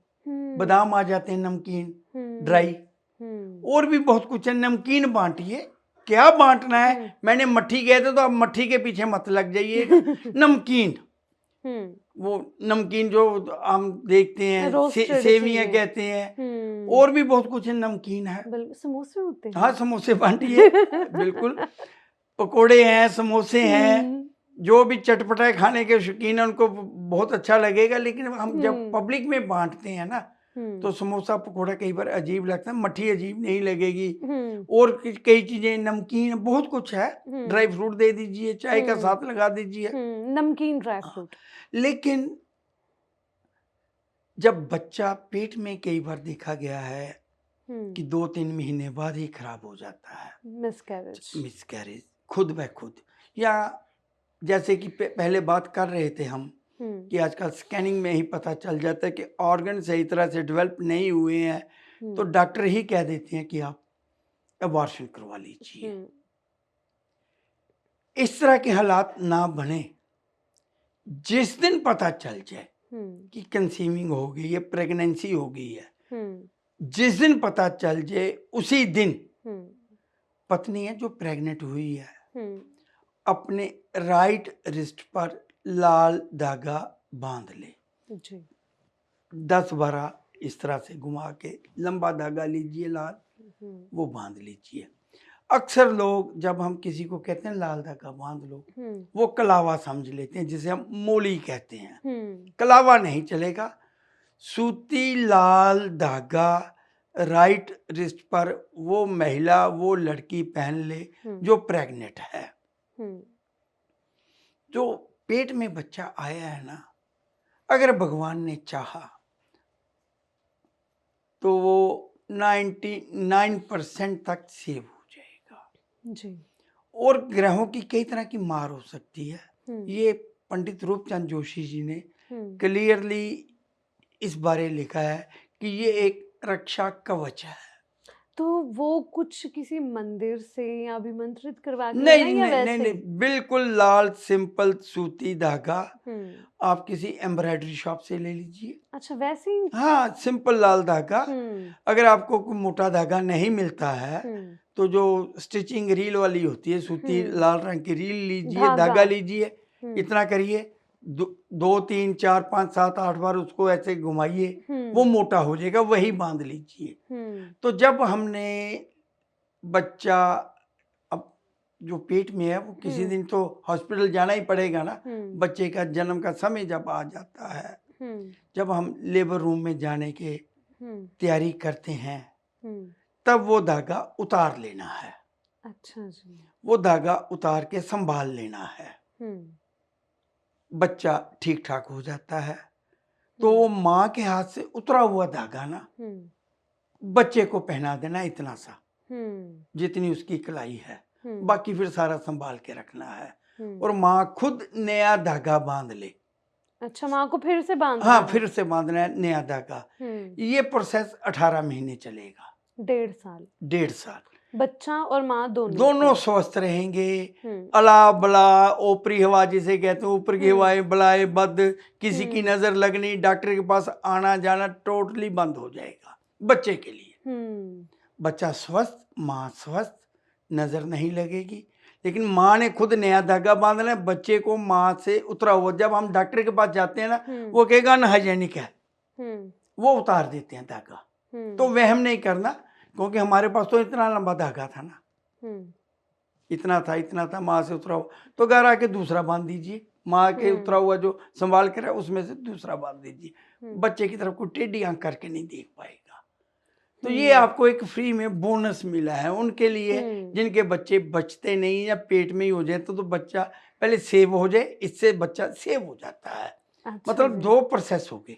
बादाम आ जाते हैं नमकीन ड्राई, और भी बहुत कुछ है, नमकीन बांटिए। क्या बांटना है, मैंने मट्ठी कहे थे तो आप मट्ठी के पीछे मत लग जाइएगा। नमकीन, वो नमकीन जो हम देखते हैं, सेवियां कहते हैं, और भी बहुत कुछ है, नमकीन है, समोसे होते हैं, हाँ समोसे बांटिए। बिल्कुल, पकोड़े हैं, समोसे हैं, जो भी चटपटा खाने के शौकीन है उनको बहुत अच्छा लगेगा। लेकिन हम जब पब्लिक में बांटते हैं ना, तो समोसा पकोड़ा कई बार अजीब लगता है, मट्ठी अजीब नहीं लगेगी। हम्म और कई चीजें, नमकीन, बहुत कुछ है। हम्म ड्राई फ्रूट दे दीजिए, चाय का हम्म साथ लगा दीजिए। नमकीन ड्राई हाँ, फ्रूट। लेकिन जब बच्चा पेट में कई बार देखा गया है कि 2-3 महीने बाद ही खराब हो जाता है, मिसकैरेज। मिसकैरेज खुद ब खुद, या जैसे कि पहले बात कर रहे थे हम कि आजकल स्कैनिंग में ही पता चल जाता है कि ऑर्गन सही तरह से डेवलप नहीं हुए हैं, तो डॉक्टर ही कह देते हैं कि आप अबॉर्शन करवा लीजिए। इस तरह के हालात ना बने। जिस दिन पता चल जाए कि कंसीविंग हो गई है, प्रेगनेंसी हो गई है, जिस दिन पता चल जाए उसी दिन पत्नी है जो प्रेग्नेंट हुई है अपने राइट रिस्ट पर लाल धागा बांध ले। जी। 10-12 इस तरह से घुमा के लंबा धागा लीजिए लाल, वो बांध लीजिए। अक्सर लोग जब हम किसी को कहते हैं लाल धागा बांध लो, वो कलावा समझ लेते हैं, जिसे हम मोली कहते हैं। कलावा नहीं चलेगा। सूती लाल धागा राइट रिस्ट पर वो महिला, वो लड़की पहन ले जो प्रेग्नेंट है। जो पेट में बच्चा आया है ना, अगर भगवान ने चाहा तो वो 99% तक सेव हो जाएगा। जी। और ग्रहों की कई तरह की मार हो सकती है। ये पंडित रूपचंद जोशी जी ने क्लियरली इस बारे लिखा है कि ये एक रक्षा कवच है। तो वो कुछ किसी मंदिर से या अभिमंत्रित करवा के नहीं लेना या नहीं वैसे नहीं ही? नहीं, बिल्कुल लाल सिंपल सूती धागा आप किसी एम्ब्रॉयडरी शॉप से ले लीजिए। अच्छा, वैसे ही। हाँ, सिंपल लाल धागा। अगर आपको कोई मोटा धागा नहीं मिलता है तो जो स्टिचिंग रील वाली होती है, सूती लाल रंग की रील लीजिए, धागा लीजिए, इतना करिए, 2 3 4 5 7 8 बार उसको ऐसे घुमाइए, वो मोटा हो जाएगा, वही बांध लीजिए। तो जब हमने बच्चा, अब जो पेट में है वो किसी दिन तो हॉस्पिटल जाना ही पड़ेगा ना। बच्चे का जन्म का समय जब आ जाता है, जब हम लेबर रूम में जाने के तैयारी करते हैं, तब वो धागा उतार लेना है। अच्छा जी। वो धागा उतार के संभाल लेना है। बच्चा ठीक ठाक हो जाता है तो वो माँ के हाथ से उतरा हुआ धागा ना बच्चे को पहना देना, इतना सा जितनी उसकी कलाई है, बाकी फिर सारा संभाल के रखना है। और माँ खुद नया धागा बांध ले। अच्छा, माँ को फिर से बांधना हाँ, है? फिर से बांधना है नया धागा। ये प्रोसेस 18 महीने चलेगा। 1.5 साल। 1.5 साल बच्चा और माँ दोनों स्वस्थ रहेंगे। अला बला ऊपरी हवा जिसे कहते हैं, ऊपर की हवाएं बलाए बद, किसी की नजर लगनी, डॉक्टर के पास आना जाना टोटली बंद हो जाएगा बच्चे के लिए। बच्चा स्वस्थ, माँ स्वस्थ, नजर नहीं लगेगी। लेकिन माँ ने खुद नया धागा बांधना है, बच्चे को माँ से उतरा हुआ। जब हम डॉक्टर के पास जाते हैं ना, वो कहेगा अनहाइजेनिक है, वो उतार देते हैं धागा। तो वहम नहीं करना, क्योंकि हमारे पास तो इतना लंबा धागा था ना, इतना था माँ से उतरा हुआ, तो घर आके दूसरा बांध दीजिए। माँ के उतरा हुआ जो संभाल कर है उसमें से दूसरा बांध दीजिए। बच्चे की तरफ कोई टेढ़ी आंख करके नहीं देख पाएगा। तो ये आपको एक फ्री में बोनस मिला है उनके लिए जिनके बच्चे बचते नहीं या पेट में ही हो जाए, तो बच्चा पहले सेव हो जाए, इससे बच्चा सेव हो जाता है। अच्छा मतलब जी। 2 प्रोसेस हो गए।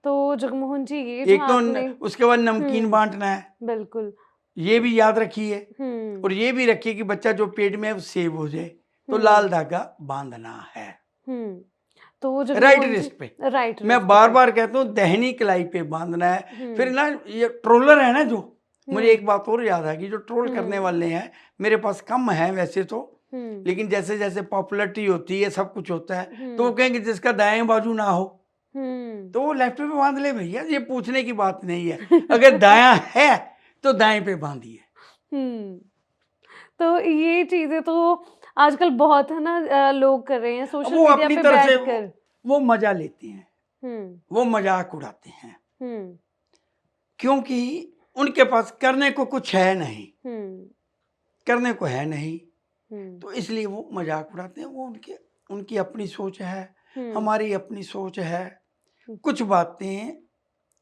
तो जगमोहन जी, ये जो एक तो आपने उसके बाद नमकीन बांटना है, बिल्कुल, ये भी याद रखिए। और ये भी रखिए कि बच्चा जो पेट में है वो सेव हो जाए, तो लाल धागा बांधना है तो राइट रिस्ट पे। राइट, मैं बार बार कहता हूँ दहनी कलाई पे बांधना है। फिर ना ये ट्रोलर है ना, जो मुझे एक बात और याद है कि जो ट्रोल करने वाले हैं, मेरे पास कम है वैसे तो, लेकिन जैसे जैसे पॉपुलरिटी होती है, सब कुछ होता है, तो वो कहेंगे जिसका दाएं बाजू ना हो तो वो लेफ्ट पे बांध ले भैया, ये पूछने की बात नहीं है। अगर दाया है तो दाएं पे बांधिए। तो ये चीजें तो आजकल बहुत है ना, लोग कर रहे हैं सोशल वो मीडिया अपनी पे तरफ से बैठकर। वो मजा लेते हैं, वो मजाक उड़ाते हैं, क्योंकि उनके पास करने को कुछ है नहीं, करने को है नहीं, तो इसलिए वो मजाक उड़ाते हैं। वो उनकी अपनी सोच है, हमारी अपनी सोच है। कुछ बातें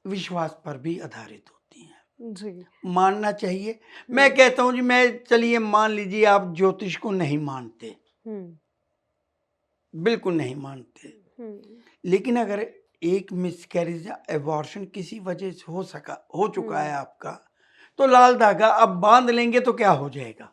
विश्वास पर भी आधारित होती हैं, जी। मानना चाहिए। मैं कहता हूँ जी, मैं चलिए मान लीजिए आप ज्योतिष को नहीं मानते, हुँ, बिल्कुल नहीं मानते, हुँ, लेकिन अगर एक मिसकैरेज या एबॉर्शन किसी वजह से हो चुका है हुँ, आपका, तो लाल धागा अब बांध लेंगे तो क्या हो जाएगा?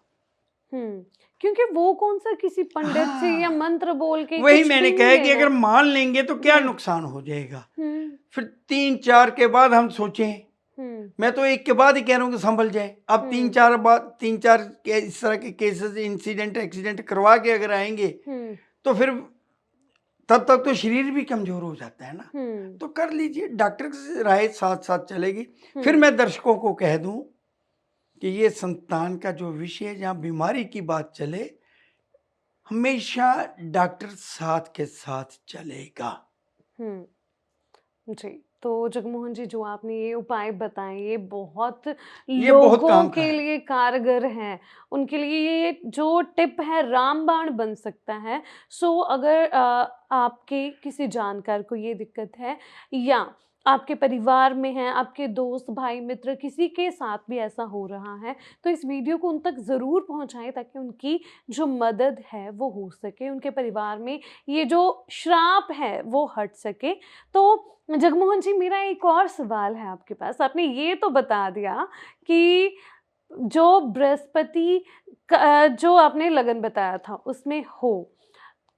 हुँ। क्योंकि वो कौन-सा किसी पंडित से या हाँ, मंत्र बोल के वही कुछ मैंने भी नहीं कहा कि लेना। अगर मान लेंगे तो क्या हुँ, नुकसान हो जाएगा? हुँ, फिर 3-4 के बाद हम सोचें। हुँ, मैं तो एक के बाद ही कह रहा हूँ कि संभल जाए। अब हुँ, 3-4 के इस तरह के केसेस, इंसिडेंट, एक्सीडेंट करवा के अगर आएँगे, हुँ, तो फिर तब तक तो शरीर भी कमज़ोर हो जाता है ना। हुँ, तो कर लीजिए, डॉक्टर की राय साथ-साथ चलेगी। फिर हुँ, मैं दर्शकों को कह दूँ कि ये संतान का जो विषय, जहाँ बीमारी की बात चले, हमेशा डॉक्टर साथ के साथ चलेगा। हुँ। जी, तो जगमोहन जी, जो आपने ये उपाय बताए ये बहुत ये बहुत लोगों काम का के है। लिए कारगर हैं। उनके लिए ये जो टिप है रामबाण बन सकता है। सो अगर आपके किसी जानकार को ये दिक्कत है या आपके परिवार में है, आपके दोस्त, भाई, मित्र किसी के साथ भी ऐसा हो रहा है, तो इस वीडियो को उन तक ज़रूर पहुँचाएँ ताकि उनकी जो मदद है वो हो सके, उनके परिवार में ये जो श्राप है वो हट सके। तो जगमोहन जी, मेरा एक और सवाल है आपके पास। आपने ये तो बता दिया कि जो बृहस्पति जो आपने लगन बताया था उसमें हो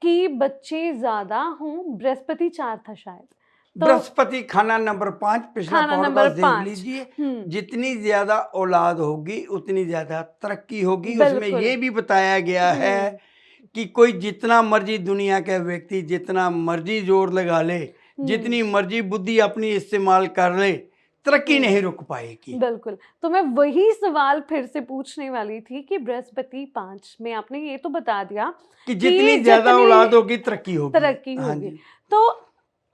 कि बच्चे ज़्यादा हों, बृहस्पति 4 था शायद। तो बृहस्पति खाना नंबर 5 पिछला खाना नंबर पॉडकास्ट देख 5। लीजिए। हुँ, जितनी ज़्यादा औलाद होगी, उतनी ज़्यादा तरक्की होगी। उसमें बिल्कुल। ये भी बताया गया है हुँ, कि कोई जितना मर्ज़ी दुनिया का व्यक्ति जितना मर्ज़ी ज़ोर लगा ले, हुँ, जितनी मर्ज़ी बुद्धि अपनी इस्तेमाल कर ले, तरक्की हुँ। नहीं रुक पाएगी। बिल्कुल, तो मैं वही सवाल फिर से पूछने वाली थी कि बृहस्पति 5 में आपने ये तो बता दिया कि कि जितनी ज़्यादा जितनी औलाद होगी, तरक्की होगी। तरक्की हाँ होगी। जी। तो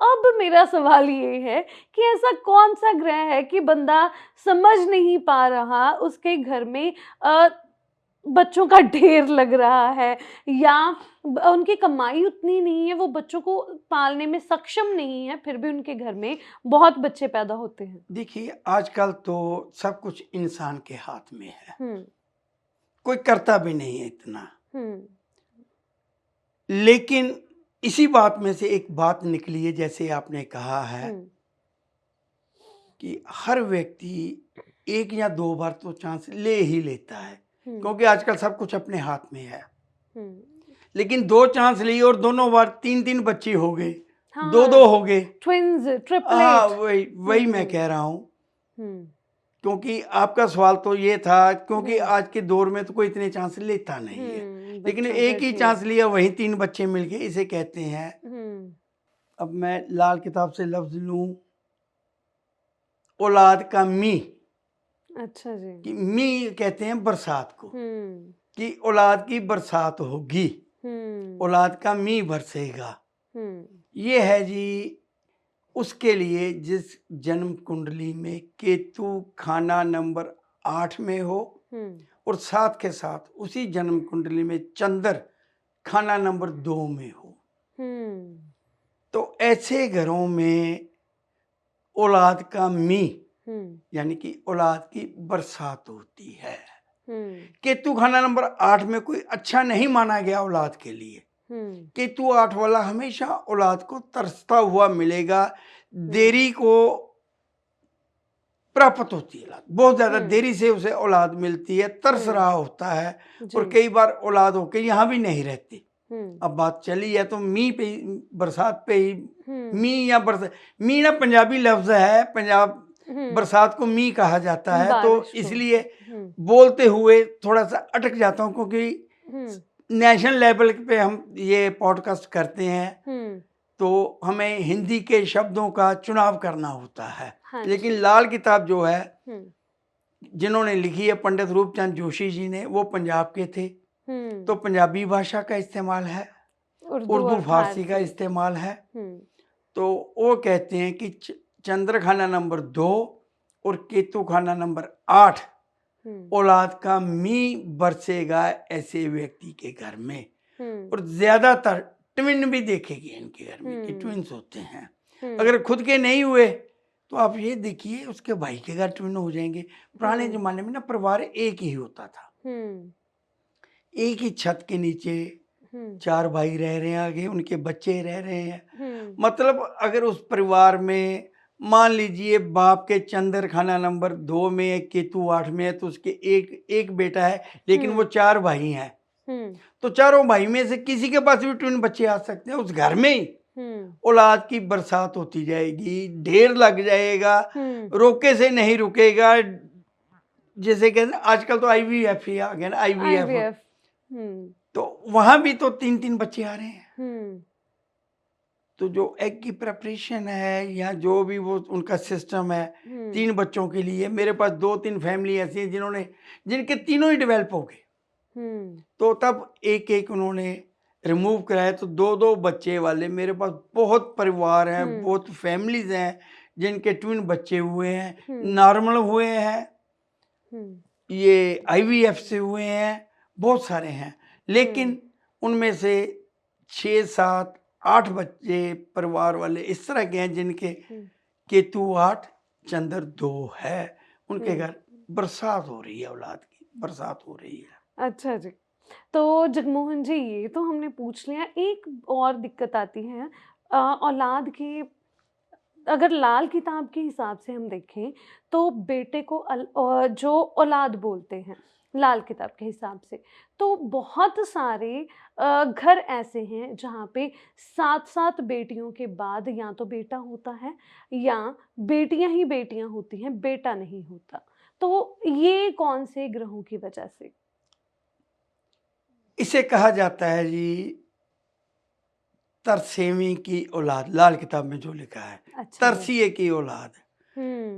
अब मेरा सवाल ये है कि ऐसा कौन-सा ग्रह है कि बंदा समझ नहीं पा रहा, उसके घर में बच्चों का ढेर लग रहा है या उनकी कमाई उतनी नहीं है, वो बच्चों को पालने में सक्षम नहीं है, फिर भी उनके घर में बहुत बच्चे पैदा होते हैं। देखिए, आजकल तो सब कुछ इंसान के हाथ में है। हुँ, कोई करता भी नहीं है इतना। हुँ, लेकिन इसी बात में से एक बात निकली है, जैसे आपने कहा है हुँ, कि हर व्यक्ति 1 या 2 बार तो चांस ले ही लेता है, हुँ, क्योंकि आजकल सब कुछ अपने हाथ में है। हुँ। लेकिन 2 चांस लिए और दोनों बार 3-3 बच्चे हो गए, हाँ, 2-2 हो गए। ट्विन्स, हाँ, ट्रिपलेट। वही मैं हुँ, कह रहा हूँ। हुँ, क्योंकि आपका सवाल तो ये था, क्योंकि हुँ, आज के दौर में तो कोई इतने चांस लेता नहीं है। लेकिन बच्चों एक के ही ढेर। चांस लिया, वहीं 3 बच्चे मिल गए, इसे कहते हैं। हुँ, अब मैं लाल किताब से लफ्ज़ लूँ, औलाद का मी, अच्छा जी। कि मी कहते हैं बरसात को, हुँ, कि औलाद की बरसात होगी, हुँ, औलाद का मी बरसेगा। हुँ, ये है जी उसके लिए जिस जन्म कुंडली में केतु खाना नंबर 8 में हो, हुँ, और साथ के साथ उसी जन्म कुंडली में चंद्र खाना नंबर 2 में हो। हुँ, तो ऐसे घरों में औलाद का मी, हुँ, यानी कि औलाद की बरसात होती है। हुँ, केतु खाना नंबर 8 में कोई अच्छा नहीं माना गया औलाद के लिए। हुँ, केतु 8 वाला हमेशा औलाद को तरसता हुआ मिलेगा, हुँ, देरी को प्राप्त होती है औलाद, बहुत ज़्यादा हुँ, देरी से उसे औलाद मिलती है, तरस हुँ, रहा होता है, जी, और कई बार औलाद होके यहाँ भी नहीं रहती। हुँ, अब बात चली है तो मी पे ही, बरसात पे ही। हुँ, मी या बरसात, मी ना पंजाबी लफ्ज़ है, पंजाब हुँ, बरसात को मी कहा जाता है, तो बारिश को। इसलिए हुँ, बोलते हुए थोड़ा-सा अटक जाता हूँ, क्योंकि हुँ, नेशनल लेवल पे हम ये पॉडकास्ट करते हैं, हुँ, तो हमें हिंदी के शब्दों का चुनाव करना होता है। हाँ लेकिन जी। लाल किताब जो है, हुँ, जिन्होंने लिखी है पंडित रूपचंद जोशी जी ने, वो पंजाब के थे, तो हुँ, पंजाबी भाषा का इस्तेमाल है, उर्दू उर्दू और फारसी का फारसी। इस्तेमाल है। हुँ, तो वो कहते हैं कि चंद्र खाना नंबर 2 और केतु खाना नंबर 8 हुँ, औलाद का मी बरसेगा ऐसे व्यक्ति के घर में। हुँ, और ज्यादातर ट्विन भी देखेगी इनके घर में, कि हुँ, ट्विंस होते हैं। अगर खुद के नहीं हुए तो आप ये देखिए उसके भाई के घर ट्विन हो जाएंगे। पुराने जमाने में ना परिवार एक ही होता था, एक ही छत के नीचे 4 भाई रह रहे हैं, आगे उनके बच्चे रह रहे हैं। मतलब अगर उस परिवार में मान लीजिए बाप के चंदर खाना नंबर 2 में है, केतु 8 में है, तो उसके एक बेटा है, लेकिन वो 4 भाई हैं। तो चारों भाई में से किसी के पास भी ट्विन बच्चे आ सकते हैं। उस घर में ही औलाद की बरसात होती जाएगी, ढेर लग जाएगा, रोके से नहीं रुकेगा। जैसे कहते हैं आजकल तो IVF ही आ गया ना, IVF। तो वहां भी तो 3-3 बच्चे आ रहे हैं। तो जो एग की प्रिपरेशन है या जो भी वो उनका सिस्टम है 3 बच्चों के लिए, मेरे पास 2-3 फैमिली ऐसी हैं जिनके तीनों ही डेवलप हो गए। तो तब एक उन्होंने रिमूव कराया, तो 2-2 बच्चे वाले मेरे पास बहुत परिवार हैं, बहुत फैमिलीज हैं जिनके ट्विन बच्चे हुए हैं, नॉर्मल हुए हैं, ये IVF से हुए हैं, बहुत सारे हैं। लेकिन उनमें से 6-7-8 बच्चे परिवार वाले इस तरह के हैं जिनके केतु 8 चंद्र 2 है, उनके घर बरसात हो रही है, औलाद की बरसात हो रही है। अच्छा जी। तो जगमोहन जी, ये तो हमने पूछ लिया। एक और दिक्कत आती है औलाद की। अगर लाल किताब के हिसाब से हम देखें तो बेटे को जो औलाद बोलते हैं लाल किताब के हिसाब से, तो बहुत सारे घर ऐसे हैं जहाँ पे 7-7 बेटियों के बाद या तो बेटा होता है या बेटियां ही बेटियां होती हैं, बेटा नहीं होता। तो ये कौन से ग्रहों की वजह से? इसे कहा जाता है जी तरसेमी की औलाद, लाल किताब में जो लिखा है। अच्छा। तरसिए की औलाद,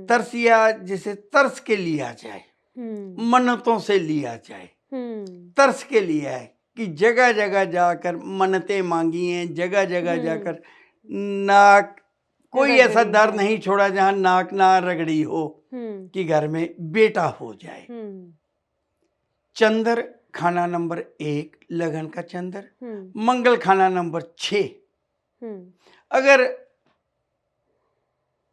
तरसिया जिसे तरस के लिया जाए, मन्नतों से लिया जाए, तरस के लिया है कि जगह जगह जाकर मन्नतें मांगी हैं, जगह जगह जाकर नाक, कोई ऐसा दर नहीं छोड़ा जहां नाक ना रगड़ी हो कि घर में बेटा हो जाए। चंद्र खाना नंबर 1 लगन का चंद्र, मंगल खाना नंबर 6। अगर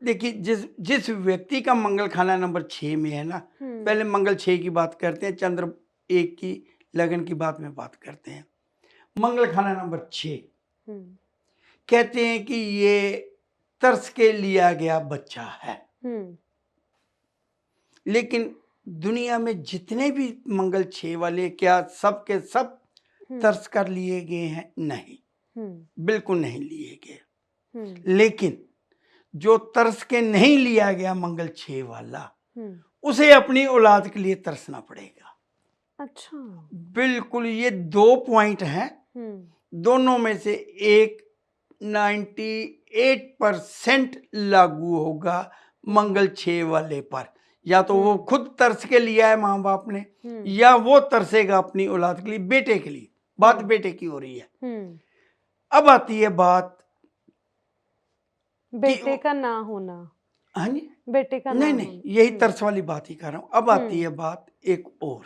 देखिए जिस व्यक्ति का मंगल खाना नंबर 6 में है ना, पहले मंगल 6 की बात करते हैं, चंद्र 1 की लगन की बात करते हैं। मंगल खाना नंबर 6 कहते हैं कि ये तरस के लिया गया बच्चा है। लेकिन दुनिया में जितने भी मंगल 6 वाले, क्या सब के सब तरस कर लिए गए हैं? नहीं, बिल्कुल नहीं लिए गए। लेकिन जो तरस के नहीं लिया गया मंगल 6 वाला, उसे अपनी औलाद के लिए तरसना पड़ेगा। अच्छा। बिल्कुल, ये 2 पॉइंट हैं, दोनों में से एक 98% लागू होगा मंगल 6 वाले पर। या तो वो खुद तरस के लिया है माँ बाप ने, या वो तरसेगा अपनी औलाद के लिए, बेटे के लिए। बात बेटे की हो रही है। अब आती है बात बेटे का ना होना। हाँ जी, बेटे का नहीं ना नहीं, यही तरस वाली बात ही कर रहा हूं। अब आती है बात एक और,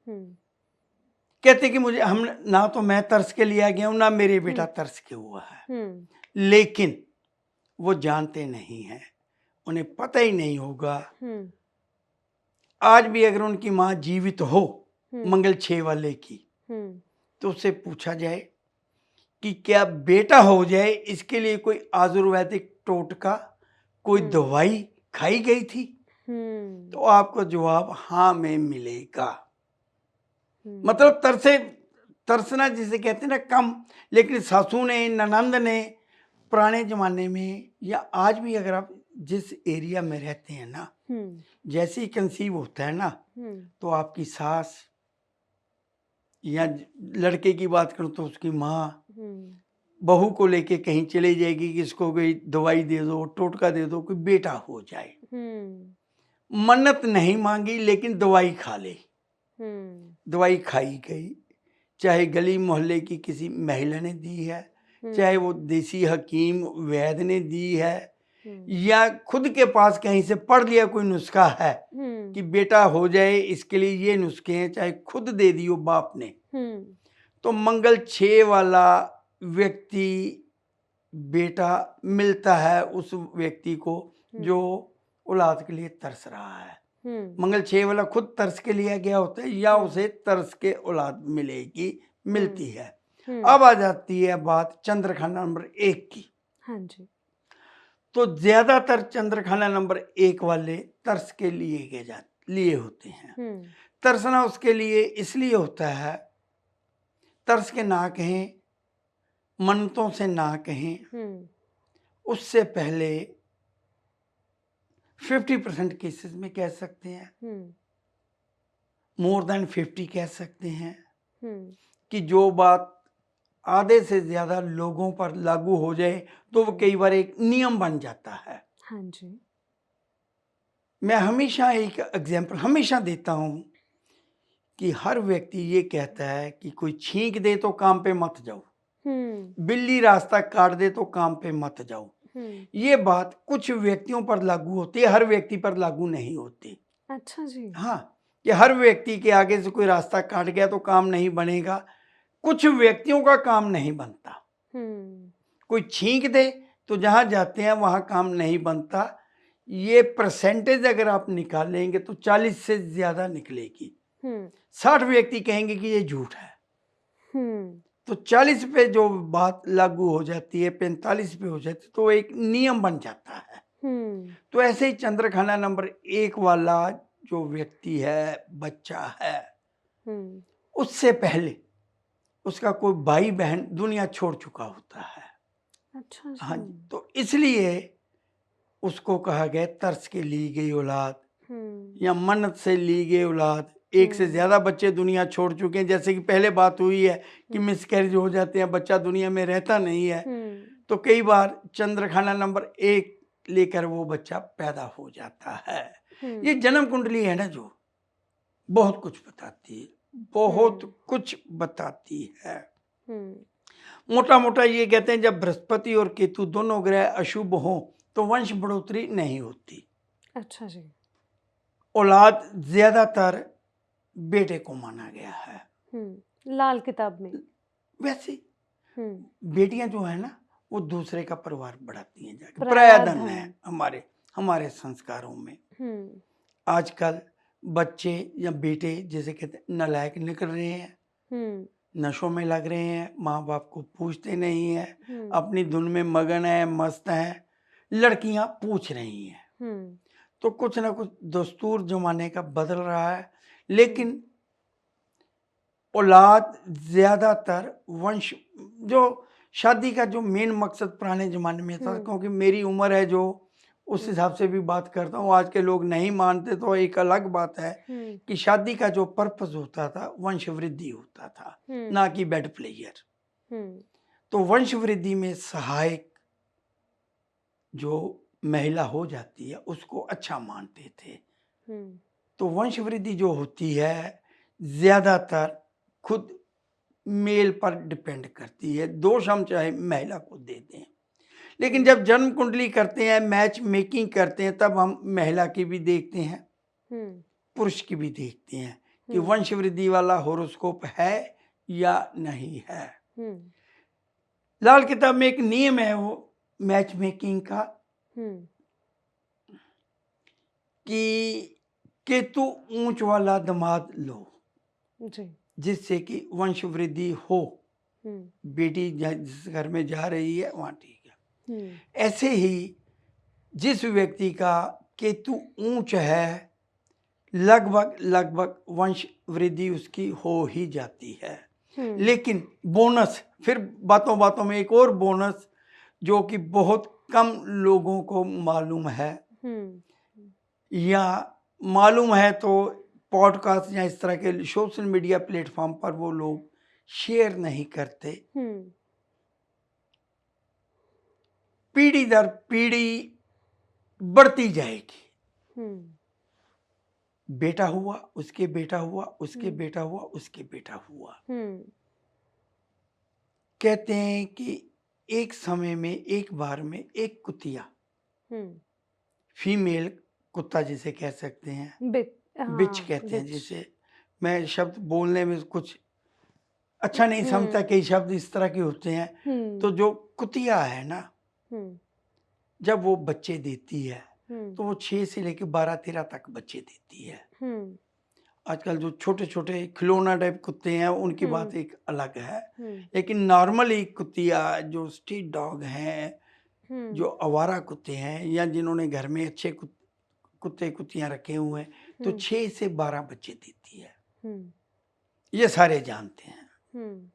कहते कि मुझे हम ना तो मैं तरस के लिया गया हूं, ना मेरे बेटा तरस के हुआ है। लेकिन वो जानते नहीं हैं, उन्हें पता ही नहीं होगा। आज भी अगर उनकी माँ जीवित हो मंगल 6 वाले की, तो उससे पूछा जाए कि क्या बेटा हो जाए इसके लिए कोई आयुर्वेदिक टोटका, कोई दवाई खाई गई थी? तो आपको जवाब हाँ में मिलेगा। मतलब तरसना जिसे कहते हैं ना कम, लेकिन सासू ने, ननंद ने पुराने जमाने में या आज भी अगर आप जिस एरिया में रहते हैं ना, जैसे ही कंसीव होता है ना, तो आपकी सास, या लड़के की बात करूं तो उसकी माँ बहू को लेके कहीं चले जाएगी कि इसको कोई दवाई दे दो, टोटका दे दो, कोई बेटा हो जाए। मन्नत नहीं मांगी लेकिन दवाई खा ले। दवाई खाई गई, चाहे गली मोहल्ले की किसी महिला ने दी है, चाहे वो देसी हकीम वैद्य ने दी है, या खुद के पास कहीं से पढ़ लिया कोई नुस्खा है कि बेटा हो जाए इसके लिए ये नुस्खे हैं, चाहे खुद दे दियो बाप ने। तो मंगल 6 वाला व्यक्ति बेटा मिलता है उस व्यक्ति को जो औलाद के लिए तरस रहा है। मंगल 6 वाला खुद तरस के लिए गया होता है या उसे तरस के औलाद मिलेगी, मिलती है। अब आ जाती है बात चंद्रखाना नंबर 1 की। हाँ जी। तो ज्यादातर चंद्रखाना नंबर 1 वाले तरस के लिए होते हैं। तरसना उसके लिए इसलिए होता है, तरस के ना कहें, मन्नतों से ना कहें, उससे पहले 50% केसेस में कह सकते हैं, मोर देन 50 कह सकते हैं कि जो बात आधे से ज्यादा लोगों पर लागू हो जाए तो वो कई बार एक नियम बन जाता है। हाँ जी। मैं हमेशा एक एग्जाम्पल हमेशा देता हूं कि हर व्यक्ति ये कहता है कि कोई छींक दे तो काम पे मत जाओ, बिल्ली रास्ता काट दे तो काम पे मत जाओ। ये बात कुछ व्यक्तियों पर लागू होती है, हर व्यक्ति पर लागू नहीं होती। अच्छा जी। हाँ, कि हर व्यक्ति के आगे से कोई रास्ता काट गया तो काम नहीं बनेगा, कुछ व्यक्तियों का काम नहीं बनता। कोई छींक दे तो जहां जाते हैं वहां काम नहीं बनता। ये परसेंटेज अगर आप निकालेंगे तो 40 से ज्यादा निकलेगी। 60 व्यक्ति कहेंगे कि ये झूठ है, तो 40 पे जो बात लागू हो जाती है, 45 पे हो जाती है, तो एक नियम बन जाता है। तो ऐसे ही चंद्रखाना नंबर 1 वाला जो व्यक्ति है, बच्चा है, उससे पहले उसका कोई भाई बहन दुनिया छोड़ चुका होता है। अच्छा जी। हाँ जी, तो इसलिए उसको कहा गया तरस के ली गई औलाद या मन्नत से ली गई औलाद। एक से ज्यादा बच्चे दुनिया छोड़ चुके हैं, जैसे कि पहले बात हुई है कि मिसकैरेज हो जाते हैं, बच्चा दुनिया में रहता नहीं है, तो कई बार चंद्रखाना नंबर 1 लेकर वो बच्चा पैदा हो जाता है। ये जन्म कुंडली है ना, जो बहुत कुछ बताती है, बहुत कुछ बताती है। मोटा मोटा ये कहते हैं जब बृहस्पति और केतु दोनों ग्रह अशुभ हों तो वंश बढ़ोतरी नहीं होती। अच्छा जी। औलाद ज्यादातर बेटे को माना गया है लाल किताब में। वैसे बेटियां जो है ना वो दूसरे का परिवार बढ़ाती हैं जाके, प्रयाधन प्रयाधन है हमारे संस्कारों में। आजकल बच्चे या बेटे जैसे कहते हैं नालायक निकल रहे हैं, नशों में लग रहे हैं, माँ बाप को पूछते नहीं है, अपनी धुन में मगन है, मस्त है। लड़कियां पूछ रही हैं, तो कुछ ना कुछ दस्तूर जमाने का बदल रहा है। लेकिन औलाद ज्यादातर वंश, जो शादी का जो मेन मकसद पुराने जमाने में था, क्योंकि मेरी उम्र है जो उस हिसाब से भी बात करता हूँ, आज के लोग नहीं मानते तो एक अलग बात है कि शादी का जो पर्पस होता था वंश वृद्धि होता था, ना कि बेड प्लेयर। तो वंश वृद्धि में सहायक जो महिला हो जाती है उसको अच्छा मानते थे। तो वंश वृद्धि जो होती है ज्यादातर खुद मेल पर डिपेंड करती है, दोष हम चाहे महिला को दे दें। लेकिन जब जन्म कुंडली करते हैं, मैच मेकिंग करते हैं, तब हम महिला की भी देखते हैं, पुरुष की भी देखते हैं कि वंश वृद्धि वाला होरोस्कोप है या नहीं है। लाल किताब में एक नियम है वो मैच मेकिंग का कि केतु ऊंच वाला दामाद लो जी। जिससे कि वंश वृद्धि हो, बेटी जिस घर में जा रही है वहां ठीक है। ऐसे ही जिस व्यक्ति का केतु ऊंच है लगभग वंश वृद्धि उसकी हो ही जाती है। लेकिन बोनस, फिर बातों बातों में एक और बोनस जो कि बहुत कम लोगों को मालूम है, या मालूम है तो पॉडकास्ट या इस तरह के सोशल मीडिया प्लेटफॉर्म पर वो लोग शेयर नहीं करते। पीढ़ी दर पीढ़ी बढ़ती जाएगी, बेटा हुआ उसके बेटा हुआ उसके बेटा हुआ उसके बेटा हुआ। कहते हैं कि एक समय में एक बार में एक कुतिया, फीमेल कुत्ता जिसे कह सकते हैं, बिच कहते हैं, जिसे मैं शब्द बोलने में कुछ अच्छा नहीं समझता, हम्म कई शब्द इस तरह के होते हैं। तो हम्म जो कुतिया है ना, हम्म जब वो बच्चे देती है हम्म तो वो 6 से लेकर 12-13 तक बच्चे देती है। हम्म आजकल जो छोटे छोटे खिलौना टाइप कुत्ते हैं उनकी बात हम्म एक अलग है, हम्म लेकिन नॉर्मली कुतिया जो स्ट्रीट डॉग हैं, जो हम्म आवारा कुत्ते हैं, या जिन्होंने घर में अच्छे कुत्ते कुत्तियां रखे हुए हैं, तो हम्म 6 से 12 बच्चे देती है। हम्म ये सारे जानते हैं। हम्म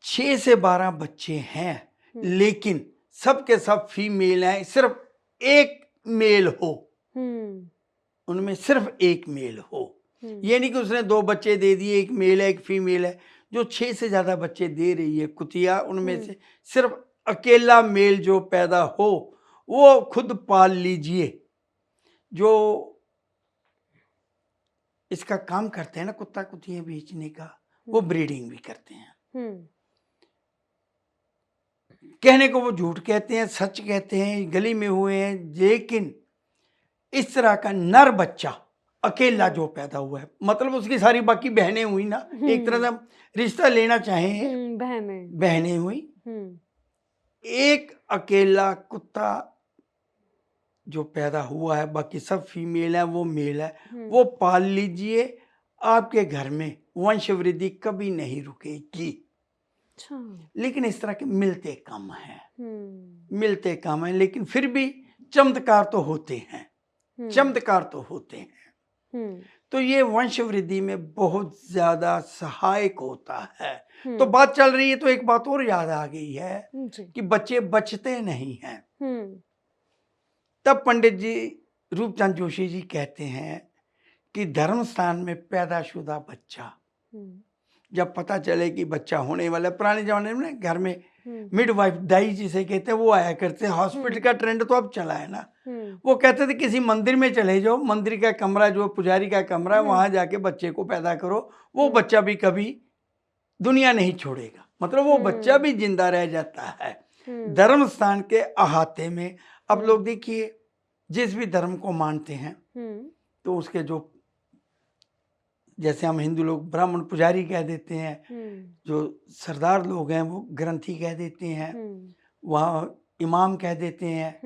6 से 12 बच्चे हैं, हम्म लेकिन सब के सब फीमेल हैं, सिर्फ एक मेल हो, हम्म उनमें सिर्फ एक मेल हो। हम्म ये नहीं कि उसने 2 बच्चे दे दिए, एक मेल है एक फीमेल है। जो 6 से ज्यादा बच्चे दे रही है कुतिया, उनमें हम्म से सिर्फ अकेला मेल जो पैदा हो वो खुद पाल लीजिए। जो इसका काम करते हैं ना कुत्ता कुतियां बेचने का, वो हम्म ब्रीडिंग भी करते हैं। हम्म कहने को वो झूठ कहते हैं, सच कहते हैं, गली में हुए हैं, लेकिन इस तरह का नर बच्चा अकेला जो पैदा हुआ है, मतलब उसकी सारी बाकी बहनें हुई ना, एक तरह से हम रिश्ता लेना चाहें, बहने बहनें हुई। हम्म एक अकेला कुत्ता जो पैदा हुआ है, बाकी सब फीमेल है, वो मेल है, वो पाल लीजिए। आपके घर में वंश वृद्धि कभी नहीं रुकेगी। अच्छा लेकिन इस तरह के मिलते कम हैं, हम्म मिलते कम हैं, लेकिन फिर भी चमत्कार तो होते हैं, चमत्कार तो होते हैं। हम्म तो ये वंश वृद्धि में बहुत ज्यादा सहायक होता है। तो हम्म बात चल रही है तो एक बात और याद आ गई है जी कि बच्चे बचते नहीं हैं। हम्म तब पंडित जी रूपचंद जोशी जी कहते हैं कि धर्म स्थान में पैदाशुदा बच्चा, हम्म जब पता चले कि बच्चा होने वाला है, पुराने जमाने में घर में हम्म मिडवाइफ दाई जिसे कहते हैं वो आया करते हैं। हॉस्पिटल का ट्रेंड तो अब चला है ना। हम्म वो कहते थे किसी मंदिर में चले जाओ, मंदिर का कमरा जो पुजारी का कमरा है, हम्म वहां जाके बच्चे को पैदा करो, वो बच्चा भी कभी दुनिया नहीं छोड़ेगा, मतलब वो बच्चा भी जिंदा रह जाता है। धर्म स्थान के अहाते में अब लोग देखिए, जिस भी धर्म को मानते हैं तो उसके जो, जैसे हम हिंदू लोग ब्राह्मण पुजारी कह देते हैं, जो सरदार लोग हैं वो ग्रंथी कह देते हैं, वहाँ इमाम कह देते हैं,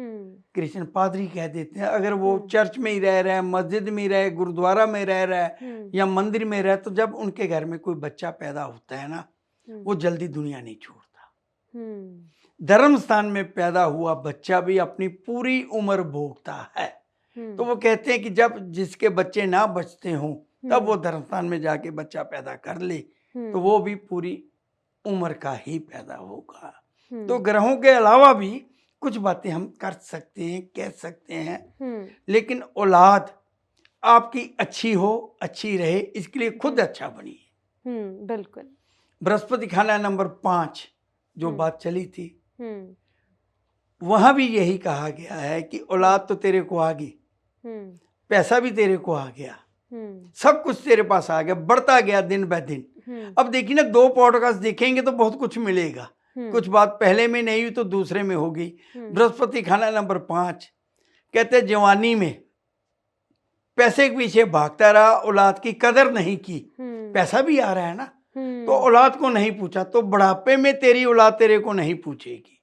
क्रिश्चियन पादरी कह देते हैं। अगर वो चर्च में ही रह रहा है, मस्जिद में ही रहे, गुरुद्वारा में रह रहा है या मंदिर में रहे, तो जब उनके घर में कोई बच्चा पैदा होता है ना, वो जल्दी दुनिया नहीं छोड़ता। धर्म स्थान में पैदा हुआ बच्चा भी अपनी पूरी उम्र भोगता है। तो वो कहते हैं कि जब जिसके बच्चे ना बचते हों, तब वो धर्म स्थान में जाके बच्चा पैदा कर ले तो वो भी पूरी उम्र का ही पैदा होगा। तो ग्रहों के अलावा भी कुछ बातें हम कर सकते हैं, कह सकते हैं, लेकिन औलाद आपकी अच्छी हो, अच्छी रहे, इसके लिए खुद अच्छा बनिए। बिल्कुल। बृहस्पति खाना नंबर 5 जो बात चली थी, वहां भी यही कहा गया है कि औलाद तो तेरे को आ गई, पैसा भी तेरे को आ गया, सब कुछ तेरे पास आ गया, बढ़ता गया दिन ब दिन। अब देखिए ना, 2 पॉडकास्ट देखेंगे तो बहुत कुछ मिलेगा। कुछ बात पहले में नहीं हुई तो दूसरे में होगी। बृहस्पति खाना नंबर 5 कहते जवानी में पैसे के पीछे भागता रहा, औलाद की कदर नहीं की। पैसा भी आ रहा है ना, तो औलाद को नहीं पूछा, तो बुढ़ापे में तेरी औलाद तेरे को नहीं पूछेगी।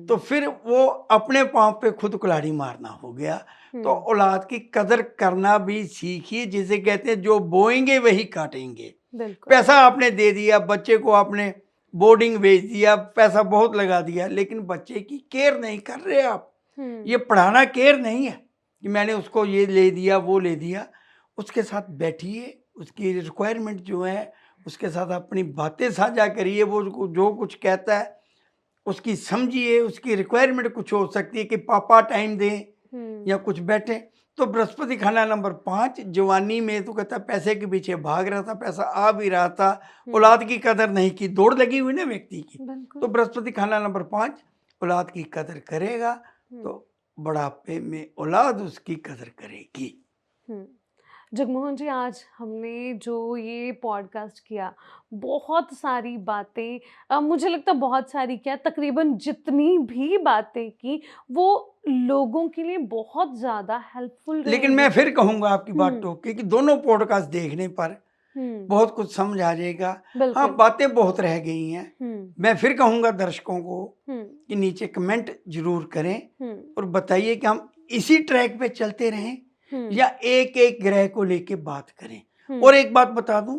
तो फिर वो अपने पांव पे खुद कुल्हाड़ी मारना हो गया। तो औलाद की कदर करना भी सीखिए, जिसे कहते हैं जो बोएंगे वही काटेंगे। पैसा आपने दे दिया, बच्चे को आपने बोर्डिंग भेज दिया, पैसा बहुत लगा दिया, लेकिन बच्चे की केयर नहीं कर रहे आप। ये पढ़ाना केयर नहीं है कि मैंने उसको ये ले दिया वो ले दिया। उसके साथ बैठिए, उसकी रिक्वायरमेंट जो है उसके साथ अपनी बातें साझा करिए, वो जो कुछ कहता है उसकी समझिए। उसकी रिक्वायरमेंट कुछ हो सकती है कि पापा टाइम दें या कुछ बैठे। तो बृहस्पति खाना नंबर 5 जवानी में तो कहता पैसे के पीछे भाग रहा था, पैसा आ भी रहा था, औलाद की कदर नहीं की, दौड़ लगी हुई ना व्यक्ति की। तो बृहस्पति खाना नंबर 5 औलाद की कदर करेगा तो बुढ़ापे में औलाद उसकी कदर करेगी। जगमोहन जी, आज हमने जो ये पॉडकास्ट किया, बहुत सारी बातें, मुझे लगता बहुत सारी क्या, तकरीबन जितनी भी बातें की वो लोगों के लिए बहुत ज़्यादा हेल्पफुल लेकिन मैं फिर कहूँगा आपकी बात टोक के कि दोनों पॉडकास्ट देखने पर बहुत कुछ समझ आ जाएगा। हाँ, बिल्कुल। बातें बहुत रह गई हैं। मैं फिर कहूँगा दर्शकों को हम्म, कि नीचे कमेंट जरूर करें हम्म, और बताइए कि हम इसी ट्रैक पे चलते रहें हम्म, या एक एक ग्रह को लेके बात करें। हम्म, और एक बात बता दूं,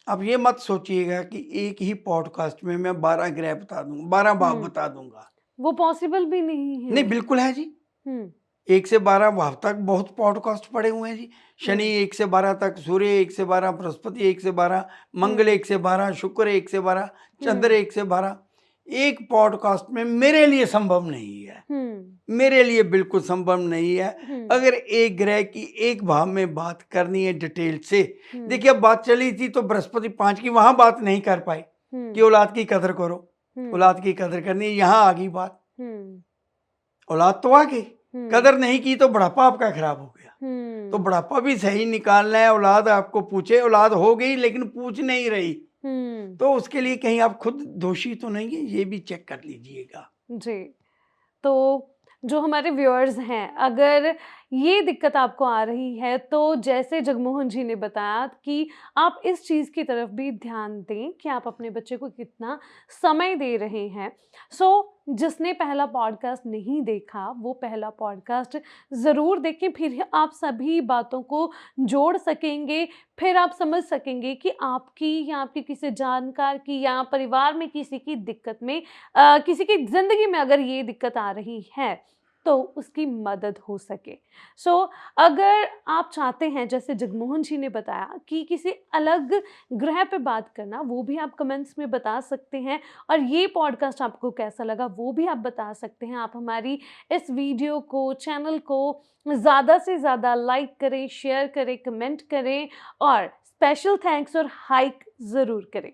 आप ये मत सोचिएगा कि एक ही पॉडकास्ट में मैं 12 ग्रह बता दूंगा, 12 भाव हम्म, बता दूंगा। वो पॉसिबल भी नहीं नहीं, है। बिल्कुल है जी। हम्म, 1 से 12 भाव तक बहुत पॉडकास्ट पड़े हुए हैं जी। शनि हम्म, 1 से 12 तक, सूर्य 1 से 12, बृहस्पति 1 से 12, मंगल हम्म, 1 से 12, शुक्र 1 से 12, चंद्र हम्म, 1 से 12। एक पॉडकास्ट में मेरे लिए संभव नहीं है, हम्म, मेरे लिए बिल्कुल संभव नहीं है। हम्म, अगर एक ग्रह की एक भाव में बात करनी है डिटेल से, हम्म, देखिए अब बात चली थी तो बृहस्पति 5 की वहां बात नहीं कर पाए कि हम्म, औलाद की कदर करो, हम्म, औलाद की कदर करनी है, यहाँ आ गई बात। हम्म, औलाद तो आ गई, हम्म, कदर नहीं की तो बुढ़ापा आपका खराब हो गया। तो हम्म, बुढ़ापा भी सही निकालना है। औलाद आपको पूछे, औलाद हो गई लेकिन पूछ नहीं रही, हम्म, तो उसके लिए कहीं आप खुद दोषी तो नहीं है, ये भी चेक कर लीजिएगा। जी। तो जो हमारे व्यूअर्स हैं, अगर ये दिक्कत आपको आ रही है तो जैसे जगमोहन जी ने बताया कि आप इस चीज़ की तरफ भी ध्यान दें कि आप अपने बच्चे को कितना समय दे रहे हैं। जिसने पहला पॉडकास्ट नहीं देखा वो पहला पॉडकास्ट ज़रूर देखें, फिर आप सभी बातों को जोड़ सकेंगे। फिर आप समझ सकेंगे कि आपकी या आपके किसी जानकार की या परिवार में किसी की दिक्कत में किसी की ज़िंदगी में अगर ये दिक्कत आ रही है तो उसकी मदद हो सके। अगर आप चाहते हैं जैसे जगमोहन जी ने बताया कि किसी अलग ग्रह पे बात करना, वो भी आप कमेंट्स में बता सकते हैं। और ये पॉडकास्ट आपको कैसा लगा वो भी आप बता सकते हैं। आप हमारी इस वीडियो को, चैनल को ज़्यादा से ज़्यादा लाइक करें, शेयर करें, कमेंट करें और स्पेशल थैंक्स और हाइक ज़रूर करें।